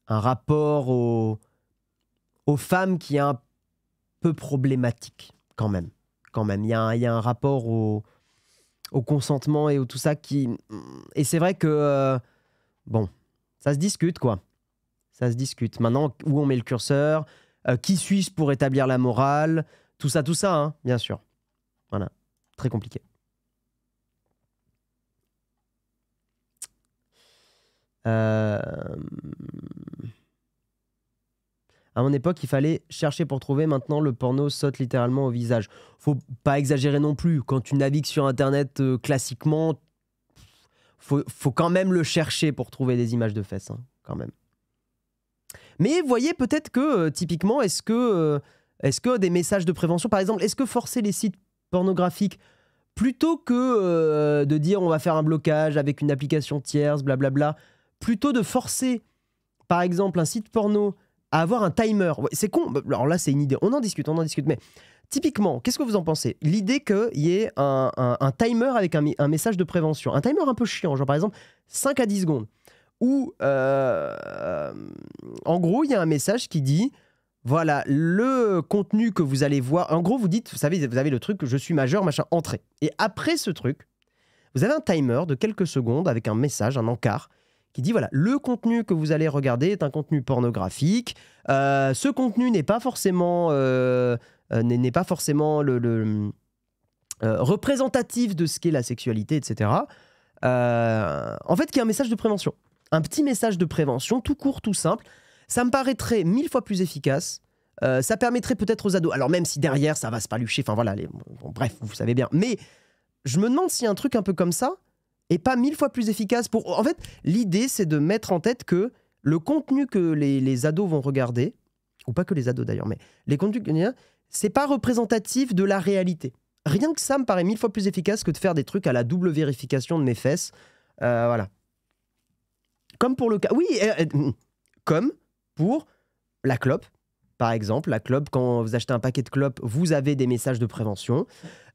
S1: rapport aux femmes qui est un peu problématique, quand même. Il y a un rapport au consentement et au tout ça qui... Et c'est vrai que... bon, ça se discute, quoi. Ça se discute. Maintenant, où on met le curseur, qui suis-je pour établir la morale, tout ça, hein, bien sûr. Voilà, très compliqué. À mon époque, il fallait chercher pour trouver. Maintenant, le porno saute littéralement au visage. Faut pas exagérer non plus. Quand tu navigues sur Internet classiquement, faut quand même le chercher pour trouver des images de fesses, hein, quand même. Mais voyez peut-être que, typiquement, est-ce que des messages de prévention, par exemple, est-ce que forcer les sites pornographiques, plutôt que de dire on va faire un blocage avec une application tierce, blablabla, plutôt de forcer, par exemple, un site porno à avoir un timer. Ouais, c'est con, alors là c'est une idée, on en discute, mais typiquement, qu'est-ce que vous en pensez? L'idée qu'il y ait un timer avec un message de prévention, un timer un peu chiant, genre par exemple 5 à 10 secondes, où en gros il y a un message qui dit voilà, le contenu que vous allez voir, en gros vous dites, vous avez le truc, je suis majeur, machin, entrée. Et après ce truc, vous avez un timer de quelques secondes avec un message, un encart, qui dit voilà, le contenu que vous allez regarder est un contenu pornographique. Ce contenu n'est pas forcément, représentatif de ce qu'est la sexualité, etc. En fait, il y a un message de prévention. Un petit message de prévention, tout court, tout simple. Ça me paraîtrait 1000 fois plus efficace. Ça permettrait peut-être aux ados, alors même si derrière, ça va se palucher, enfin voilà, bref, vous savez bien. Mais je me demande si un truc un peu comme ça et pas 1000 fois plus efficace pour... En fait, l'idée, c'est de mettre en tête que le contenu que les ados vont regarder, ou pas que les ados d'ailleurs, mais les contenus que c'est pas représentatif de la réalité. Rien que ça me paraît 1000 fois plus efficace que de faire des trucs à la double vérification de mes fesses. Voilà. Comme pour le cas... Oui, comme pour la clope. Par exemple, la clope, quand vous achetez un paquet de clopes, vous avez des messages de prévention.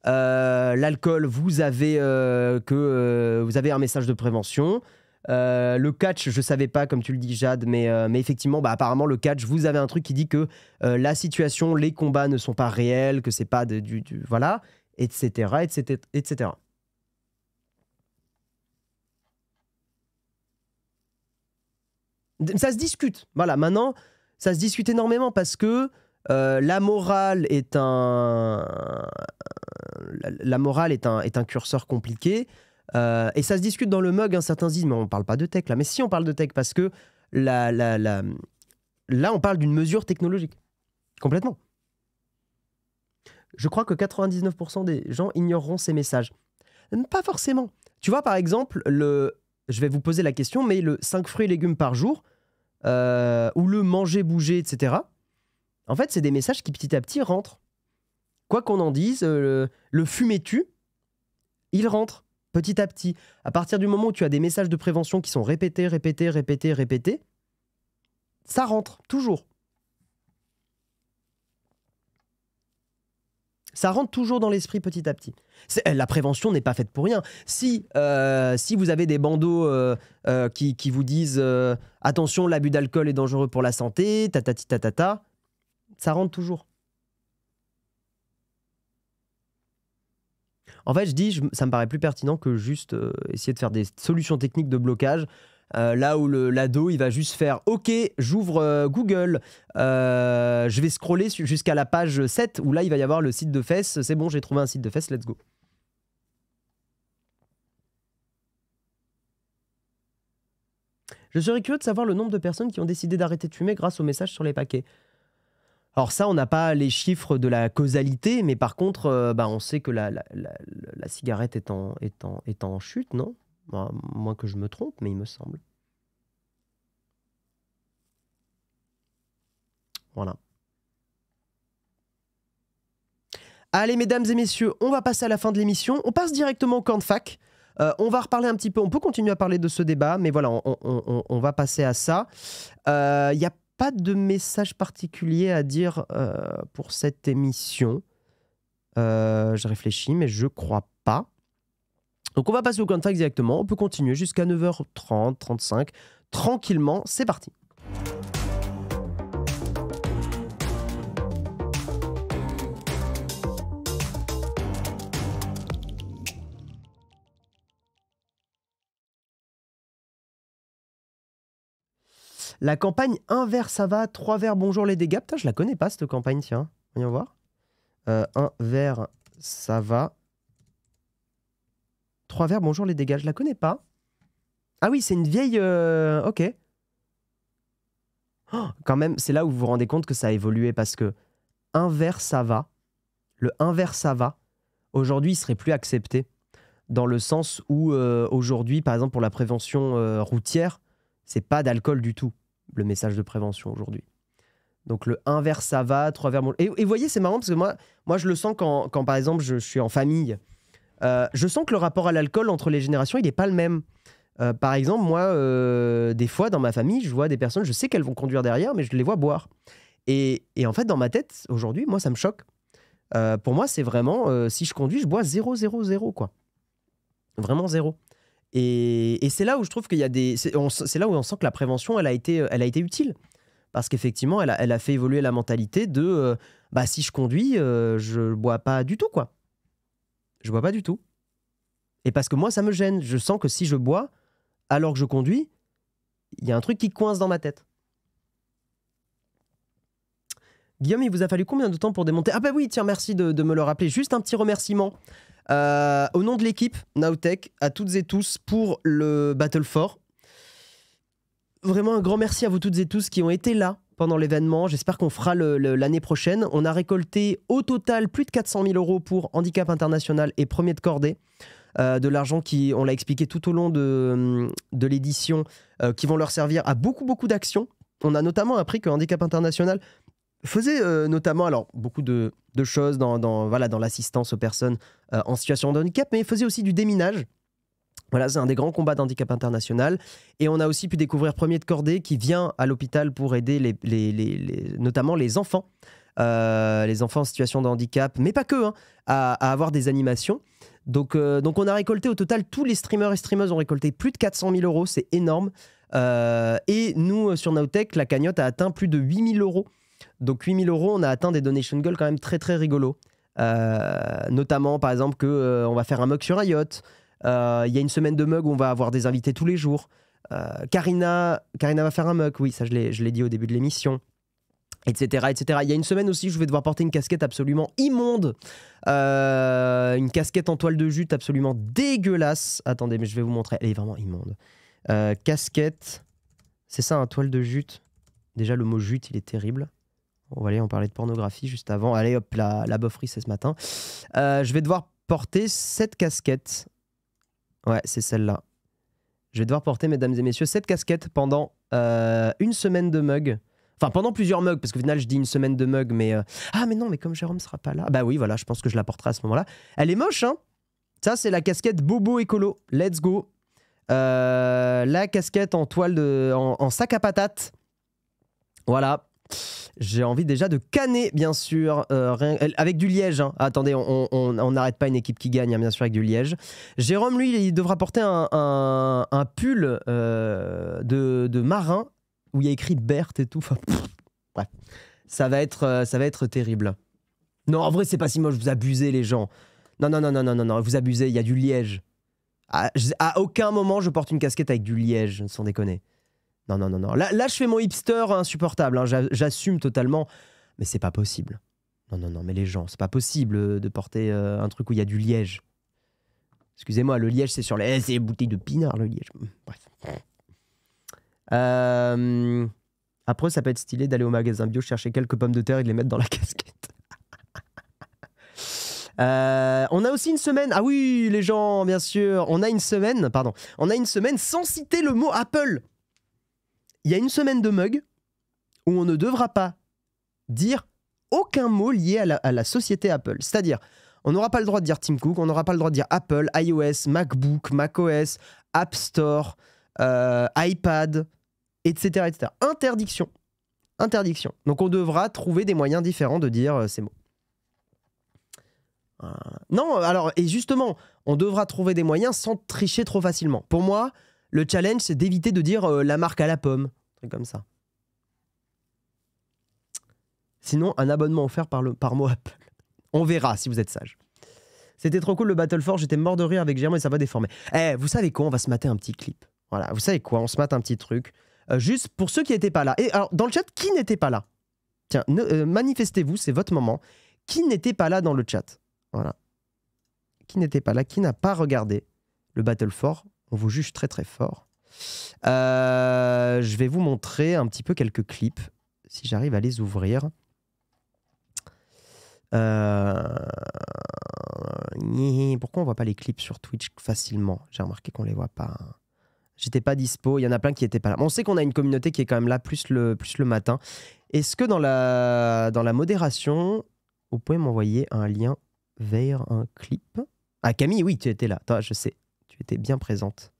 S1: L'alcool, vous avez vous avez un message de prévention. Le catch, je savais pas, comme tu le dis, Jade, mais effectivement, apparemment, le catch, vous avez un truc qui dit que la situation, les combats ne sont pas réels, que c'est pas voilà, etc., etc., etc. Ça se discute. Voilà, maintenant, ça se discute énormément parce que la morale est un curseur compliqué. Et ça se discute dans le mug, hein, certains disent, mais on parle pas de tech là. Mais si, on parle de tech parce que là, on parle d'une mesure technologique. Complètement. Je crois que 99% des gens ignoreront ces messages. Pas forcément. Tu vois, par exemple, je vais vous poser la question, mais le 5 fruits et légumes par jour, ou le manger, bouger, etc. En fait, c'est des messages qui petit à petit rentrent. Quoi qu'on en dise, le fumez-tu, il rentre petit à petit. À partir du moment où tu as des messages de prévention qui sont répétés, répétés, répétés, répétés, ça rentre, toujours. Ça rentre toujours dans l'esprit petit à petit. La prévention n'est pas faite pour rien. Si vous avez des bandeaux qui vous disent attention, l'abus d'alcool est dangereux pour la santé, tatati tatata, ça rentre toujours. En fait, ça me paraît plus pertinent que juste essayer de faire des solutions techniques de blocage. Là où l'ado, il va juste faire « Ok, j'ouvre Google, je vais scroller jusqu'à la page 7 où là, il va y avoir le site de fesses. C'est bon, j'ai trouvé un site de fesses, let's go. » Je serais curieux de savoir le nombre de personnes qui ont décidé d'arrêter de fumer grâce aux messages sur les paquets. Alors ça, on n'a pas les chiffres de la causalité, mais par contre, on sait que la cigarette est en chute, non ? Moins que je me trompe, mais il me semble. Voilà. Allez, mesdames et messieurs, on va passer à la fin de l'émission. On passe directement au camp de fac. On va reparler un petit peu. On peut continuer à parler de ce débat, mais voilà, on va passer à ça. Il n'y a pas de message particulier à dire pour cette émission. Je réfléchis, mais je crois pas. Donc on va passer au camp de fac directement. On peut continuer jusqu'à 9h30, 35. Tranquillement, c'est parti. La campagne 1 verre ça va, 3 verres bonjour les dégâts. Putain, je la connais pas cette campagne, tiens. Voyons voir. 1 verre ça va. 3 verres bonjour les dégâts, je la connais pas. Ah oui, c'est une vieille... Ok. Oh, quand même, c'est là où vous vous rendez compte que ça a évolué parce que 1 verre ça va. Le 1 verre ça va. Aujourd'hui, il serait plus accepté. Dans le sens où aujourd'hui, par exemple pour la prévention routière, c'est pas d'alcool du tout. Le message de prévention aujourd'hui. Donc le 1 verre ça va, 3 verres... Et vous voyez, c'est marrant parce que moi je le sens quand par exemple je suis en famille. Je sens que le rapport à l'alcool entre les générations, il n'est pas le même. Par exemple, moi, des fois dans ma famille, je vois des personnes, je sais qu'elles vont conduire derrière, mais je les vois boire. Et en fait, dans ma tête, aujourd'hui, moi, ça me choque. Pour moi, c'est vraiment, si je conduis, je bois 0, 0, 0, quoi. Vraiment 0. Et c'est là où je trouve qu'il y a des... C'est là où on sent que la prévention, elle a été utile. Parce qu'effectivement, elle a fait évoluer la mentalité de si je conduis, je bois pas du tout, quoi. Je bois pas du tout. Et parce que moi, ça me gêne. Je sens que si je bois, alors que je conduis, il y a un truc qui coince dans ma tête. Guillaume, il vous a fallu combien de temps pour démonter? Ah bah oui, tiens, merci de me le rappeler. Juste un petit remerciement au nom de l'équipe Nowtech, à toutes et tous pour le Battle for. Vraiment un grand merci à vous toutes et tous qui ont été là pendant l'événement. J'espère qu'on fera l'année prochaine. On a récolté au total plus de 400 000 € pour Handicap International et Premier de Cordée. De l'argent qui, on l'a expliqué tout au long de l'édition, qui vont leur servir à beaucoup d'actions. On a notamment appris que Handicap International faisait notamment alors, beaucoup de choses dans l'assistance aux personnes en situation de handicap, mais faisait aussi du déminage. Voilà, c'est un des grands combats d'Handicap International. Et on a aussi pu découvrir Premier de Cordée qui vient à l'hôpital pour aider notamment les enfants en situation de handicap, mais pas que, hein, à avoir des animations. Donc on a récolté au total, tous les streamers et streameuses ont récolté plus de 400 000 €, c'est énorme. Et nous, sur Nowtech, la cagnotte a atteint plus de 8 000 €. Donc 8 000 €, on a atteint des donation goals quand même très très rigolos. Notamment, par exemple, qu'on va faire un mug sur un yacht. Il y a une semaine de mug où on va avoir des invités tous les jours. Karina va faire un mug, oui, ça je l'ai dit au début de l'émission. etc., etc. Il y a une semaine aussi, je vais devoir porter une casquette absolument immonde. Une casquette en toile de jute absolument dégueulasse. Attendez, mais je vais vous montrer. Elle est vraiment immonde. Casquette. C'est ça, un toile de jute. Déjà, le mot jute, il est terrible. On va aller en parler de pornographie juste avant. Allez, hop, la bofferie, c'est ce matin. Je vais devoir porter cette casquette. Ouais, c'est celle-là. Je vais devoir porter, mesdames et messieurs, cette casquette pendant une semaine de mug. Enfin, pendant plusieurs mugs, parce qu'au final, je dis une semaine de mug, mais... Ah, mais non, mais comme Jérôme sera pas là... Bah oui, voilà, je pense que je la porterai à ce moment-là. Elle est moche, hein. Ça, c'est la casquette Bobo Écolo. Let's go. La casquette en toile de... en sac à patates. Voilà. J'ai envie déjà de canner, bien sûr, avec du liège. Hein. Attendez, on n'arrête pas une équipe qui gagne, hein, bien sûr, avec du liège. Jérôme, lui, il devra porter un pull de marin où il y a écrit Berthe et tout. Enfin, bref, ça va être terrible. Non, en vrai, c'est pas si moche, vous abusez, les gens. Non, non, non, non, non, non, non, vous abusez, il y a du liège. À aucun moment, je porte une casquette avec du liège, sans déconner. Non, non, non, non. Là, je fais mon hipster insupportable. Hein. J'assume totalement. Mais c'est pas possible. Non, non, non, mais les gens, c'est pas possible de porter un truc où il y a du liège. Excusez-moi, le liège, c'est sur les... c'est les bouteilles de pinard, le liège. Bref. Après, ça peut être stylé d'aller au magasin bio chercher quelques pommes de terre et de les mettre dans la casquette. On a aussi une semaine. Ah oui, les gens, bien sûr. On a une semaine, pardon. On a une semaine sans citer le mot Apple. Il y a une semaine de mug où on ne devra pas dire aucun mot lié à la société Apple. C'est-à-dire, on n'aura pas le droit de dire Tim Cook, on n'aura pas le droit de dire Apple, iOS, MacBook, macOS, App Store, iPad, etc., etc. Interdiction. Interdiction. Donc on devra trouver des moyens différents de dire ces mots. Non, alors, et justement, on devra trouver des moyens sans tricher trop facilement. Pour moi, le challenge, c'est d'éviter de dire la marque à la pomme. Un truc comme ça. Sinon, un abonnement offert par mot Apple. On verra si vous êtes sage. C'était trop cool le Battle Forge, j'étais mort de rire avec Jérôme et ça va déformer. Eh, vous savez quoi? On va se mater un petit clip. Voilà, vous savez quoi? On se mate un petit truc. Juste pour ceux qui n'étaient pas là. Et alors, dans le chat, qui n'était pas là? Tiens, manifestez-vous, c'est votre moment. Qui n'était pas là dans le chat? Voilà. Qui n'était pas là? Qui n'a pas regardé le Battle Forge? On vous juge très très fort. Je vais vous montrer un petit peu quelques clips, si j'arrive à les ouvrir. Pourquoi on voit pas les clips sur Twitch facilement? J'ai remarqué qu'on les voit pas. J'étais pas dispo, il y en a plein qui étaient pas là. On sait qu'on a une communauté qui est quand même là plus le matin. Est-ce que dans la modération, vous pouvez m'envoyer un lien vers un clip? Ah Camille, oui, tu étais là. Toi, je sais. Tu étais bien présente.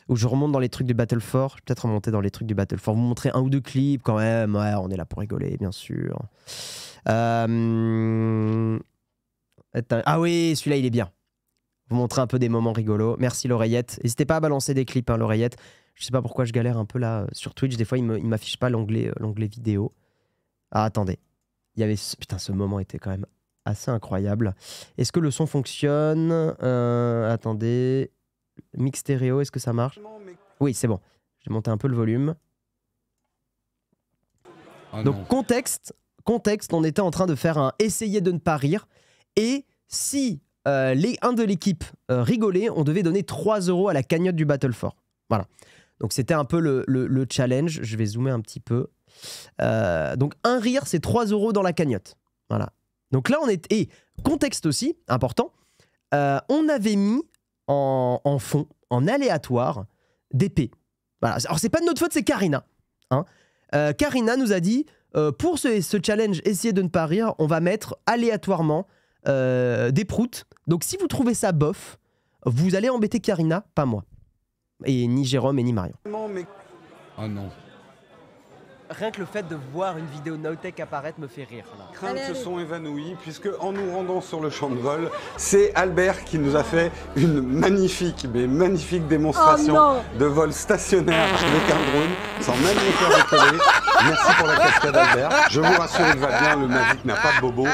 S1: Où je remonte dans les trucs du Battle Forge. Je vais peut-être remonter dans les trucs du Battle Forge. Vous montrer un ou deux clips quand même. Ouais, on est là pour rigoler, bien sûr. Ah oui, celui-là, il est bien. Vous montrer un peu des moments rigolos. Merci l'oreillette. N'hésitez pas à balancer des clips, hein, l'oreillette. Je sais pas pourquoi je galère un peu là sur Twitch. Des fois, il m'affiche pas l'onglet vidéo. Ah, attendez. Il y avait... Putain, ce moment était quand même assez incroyable. Est-ce que le son fonctionne? Attendez. Mix stéréo, est-ce que ça marche? Oui, c'est bon. J'ai monté un peu le volume. Oh donc, contexte, on était en train de faire un essayer de ne pas rire. Et si un de l'équipe rigolait, on devait donner 3 € à la cagnotte du Battle Forge. Voilà. Donc, c'était un peu le challenge. Je vais zoomer un petit peu. Donc, un rire, c'est 3 € dans la cagnotte. Voilà. Donc là, on est... Et contexte aussi, important, on avait mis en fond, en aléatoire, des P. Voilà. Alors, c'est pas de notre faute, c'est Karina. Hein. Karina nous a dit, pour ce challenge, essayez de ne pas rire, on va mettre aléatoirement des proutes. Donc, si vous trouvez ça bof, vous allez embêter Karina, pas moi. Et ni Jérôme et ni Marion.
S2: Oh non.
S1: Rien que le fait de voir une vidéo Nowtech apparaître me fait rire. Là.
S3: Craintes se sont évanouies puisque en nous rendant sur le champ de vol, c'est Albert qui nous a fait une magnifique démonstration de vol stationnaire avec un drone, sans même le faire décoller. Merci pour la cascade Albert. Je vous rassure, il va bien, le Mavic n'a pas de bobo.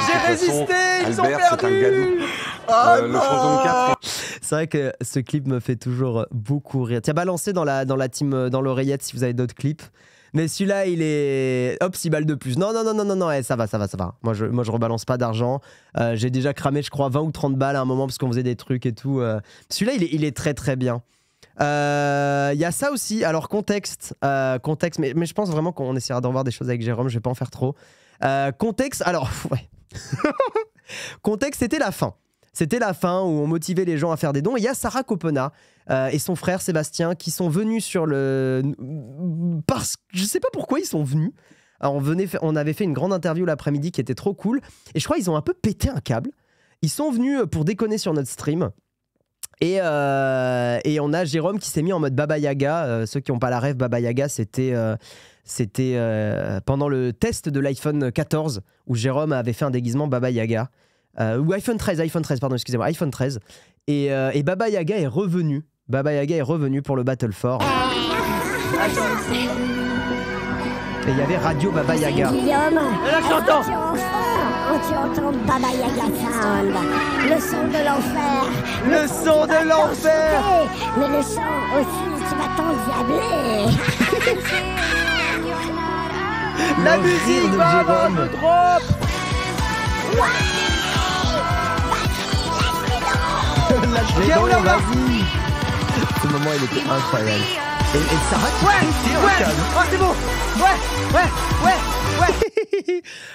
S1: J'ai résisté, ils
S3: Albert, c'est un gadou. Le Phantom 4.
S1: C'est vrai que ce clip me fait toujours beaucoup rire. Tiens, balancez dans la team, dans l'oreillette si vous avez d'autres clips. Mais celui-là, il est... Hop, 6 balles de plus. Non, ça va. Moi, je rebalance pas d'argent. J'ai déjà cramé, je crois, 20 ou 30 balles à un moment parce qu'on faisait des trucs et tout. Celui-là, il est très très bien. Il y a ça aussi. Alors, contexte, mais je pense vraiment qu'on essaiera d'en voir des choses avec Jérôme. Je vais pas en faire trop. Contexte, alors... Ouais. Contexte, c'était la fin. C'était la fin où on motivait les gens à faire des dons. Et il y a Sarah Copona et son frère Sébastien qui sont venus sur le... Parce que je sais pas pourquoi ils sont venus. Alors on avait fait une grande interview l'après-midi qui était trop cool. Et je crois qu'ils ont un peu pété un câble. Ils sont venus pour déconner sur notre stream. Et on a Jérôme qui s'est mis en mode Baba Yaga. Ceux qui n'ont pas la rêve, Baba Yaga, c'était pendant le test de l'iPhone 14 où Jérôme avait fait un déguisement Baba Yaga. Ou iPhone 13, pardon, excusez-moi, iPhone 13. Et Baba Yaga est revenu. Baba Yaga est revenu pour le Battle 4. Et il y avait Radio Baba Yaga.
S4: Guillaume,
S1: là, j'entends.
S4: tu entends Baba Yaga Sound, le son de l'enfer.
S1: Le son de l'enfer.
S4: Mais le son aussi qui va t'endiabler.
S1: La musique va avoir le drop. Lâche les dents, vas-y. Ce moment, il était incroyable. Et Sarah qui c'est bon. Ouais.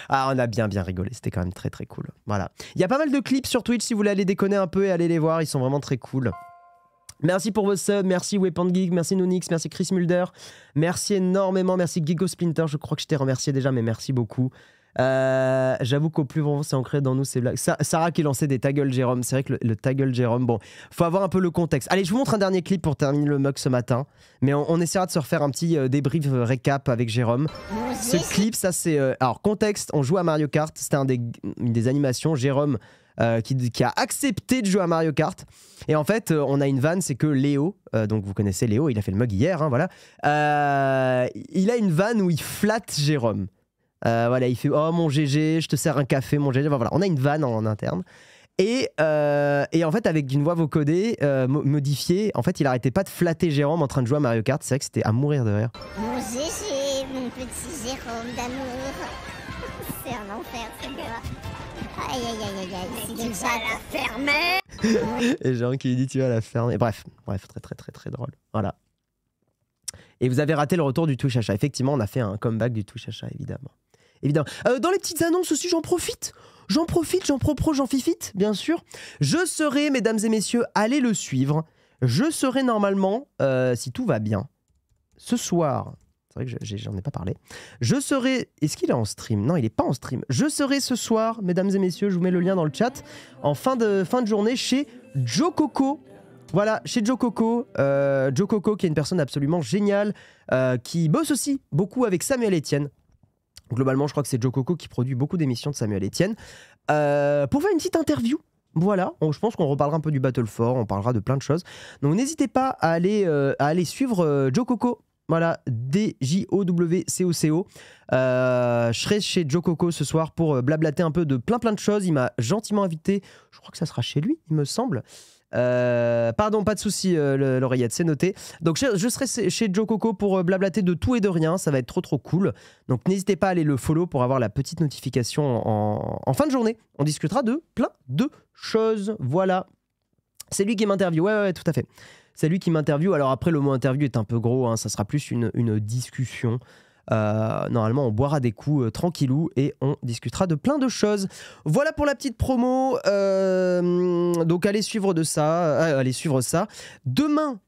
S1: Ah, on a bien rigolé. C'était quand même très très cool. Voilà. Il y a pas mal de clips sur Twitch si vous voulez aller déconner un peu et aller les voir. Ils sont vraiment très cool. Merci pour vos subs, merci Weapon Geek, merci Nonix, merci Chris Mulder, merci énormément, merci Gigo Splinter, je crois que je t'ai remercié déjà, mais merci beaucoup. J'avoue qu'au plus vraiment c'est ancré dans nous ces blagues. Sarah qui lançait des ta gueule Jérôme, c'est vrai que le ta gueule Jérôme, bon, faut avoir un peu le contexte. Allez, je vous montre un dernier clip pour terminer le mug ce matin, mais on essaiera de se refaire un petit débrief récap avec Jérôme. Ce clip, ça c'est... alors contexte, on joue à Mario Kart, c'était une des animations, Jérôme qui a accepté de jouer à Mario Kart. Et en fait, on a une vanne, c'est que Léo, donc vous connaissez Léo, il a fait le mug hier, hein, voilà. Il a une vanne où il flatte Jérôme. Voilà, il fait oh mon GG, je te sers un café, mon GG. Voilà, on a une vanne en interne. Et en fait, avec une voix vocodée modifiée, en fait, il arrêtait pas de flatter Jérôme en train de jouer à Mario Kart. C'est vrai que c'était à mourir de rire.
S4: Mon GG, mon petit Jérôme d'amour. C'est un enfer, c'est moi. Aïe, si tu vas la fermer.
S1: Et Jérôme qui lui dit tu vas la fermer. Bref, très drôle. Voilà. Et vous avez raté le retour du Twitch achat. Effectivement, on a fait un comeback du Twitch achat, évidemment. Dans les petites annonces aussi, j'en profite, j'en fifite, bien sûr. Je serai, mesdames et messieurs, allez le suivre. Je serai normalement, si tout va bien, ce soir. C'est vrai que j'en ai pas parlé. Je serai... Est-ce qu'il est en stream? Non, il est pas en stream. Je serai ce soir, mesdames et messieurs, je vous mets le lien dans le chat, en fin de journée chez Joe Coco. Voilà, chez Joe Coco. Joe Coco qui est une personne absolument géniale, qui bosse aussi beaucoup avec Samuel Etienne. Globalement, je crois que c'est Joe Coco qui produit beaucoup d'émissions de Samuel Etienne. Pour faire une petite interview. Voilà, je pense qu'on reparlera un peu du Battle 4, on parlera de plein de choses. Donc n'hésitez pas à aller suivre Joe Coco. Voilà, DJOWCOCO. Je serai chez Joe Coco ce soir pour blablater un peu de plein de choses. Il m'a gentiment invité, je crois que ça sera chez lui, il me semble. Pardon, pas de souci, l'oreillette, c'est noté. Donc je serai chez Joe Coco pour blablater de tout et de rien, ça va être trop cool. Donc n'hésitez pas à aller le follow pour avoir la petite notification en fin de journée. On discutera de plein de choses, voilà. C'est lui qui m'interviewe, ouais, tout à fait. C'est lui qui m'interviewe. Alors après, le mot interview est un peu gros, hein, ça sera plus une discussion. Normalement, on boira des coups tranquillou et on discutera de plein de choses. Voilà pour la petite promo. Donc allez suivre ça. Demain,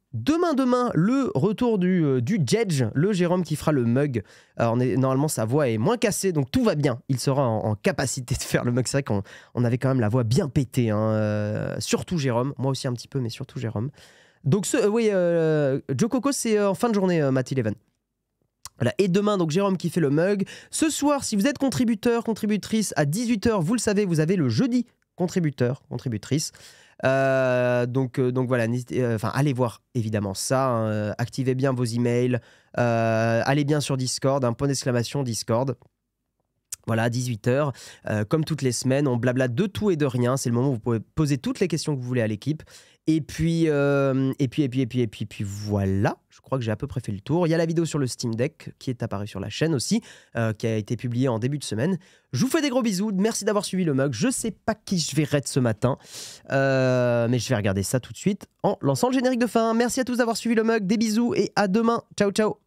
S1: le retour du Jedge, le Jérôme qui fera le mug. Alors, normalement, sa voix est moins cassée, donc tout va bien. Il sera en capacité de faire le mug. C'est vrai qu'on avait quand même la voix bien pétée, hein. Surtout Jérôme. Moi aussi un petit peu, mais surtout Jérôme. Donc, Joe Coco, c'est en fin de journée, Matt Eleven. Voilà. Et demain, donc Jérôme qui fait le mug. Ce soir, si vous êtes contributeur, contributrice, à 18h, vous le savez, vous avez le jeudi contributeur, contributrice. Donc voilà, allez voir évidemment ça, hein, activez bien vos emails, allez bien sur Discord, un point d'exclamation Discord. Voilà, 18h. Comme toutes les semaines, on blabla de tout et de rien. C'est le moment où vous pouvez poser toutes les questions que vous voulez à l'équipe. Et puis voilà, je crois que j'ai à peu près fait le tour. Il y a la vidéo sur le Steam Deck qui est apparue sur la chaîne aussi, qui a été publiée en début de semaine. Je vous fais des gros bisous, merci d'avoir suivi le mug. Je sais pas qui je vais raid ce matin, mais je vais regarder ça tout de suite en lançant le générique de fin. Merci à tous d'avoir suivi le mug, des bisous et à demain. Ciao ciao.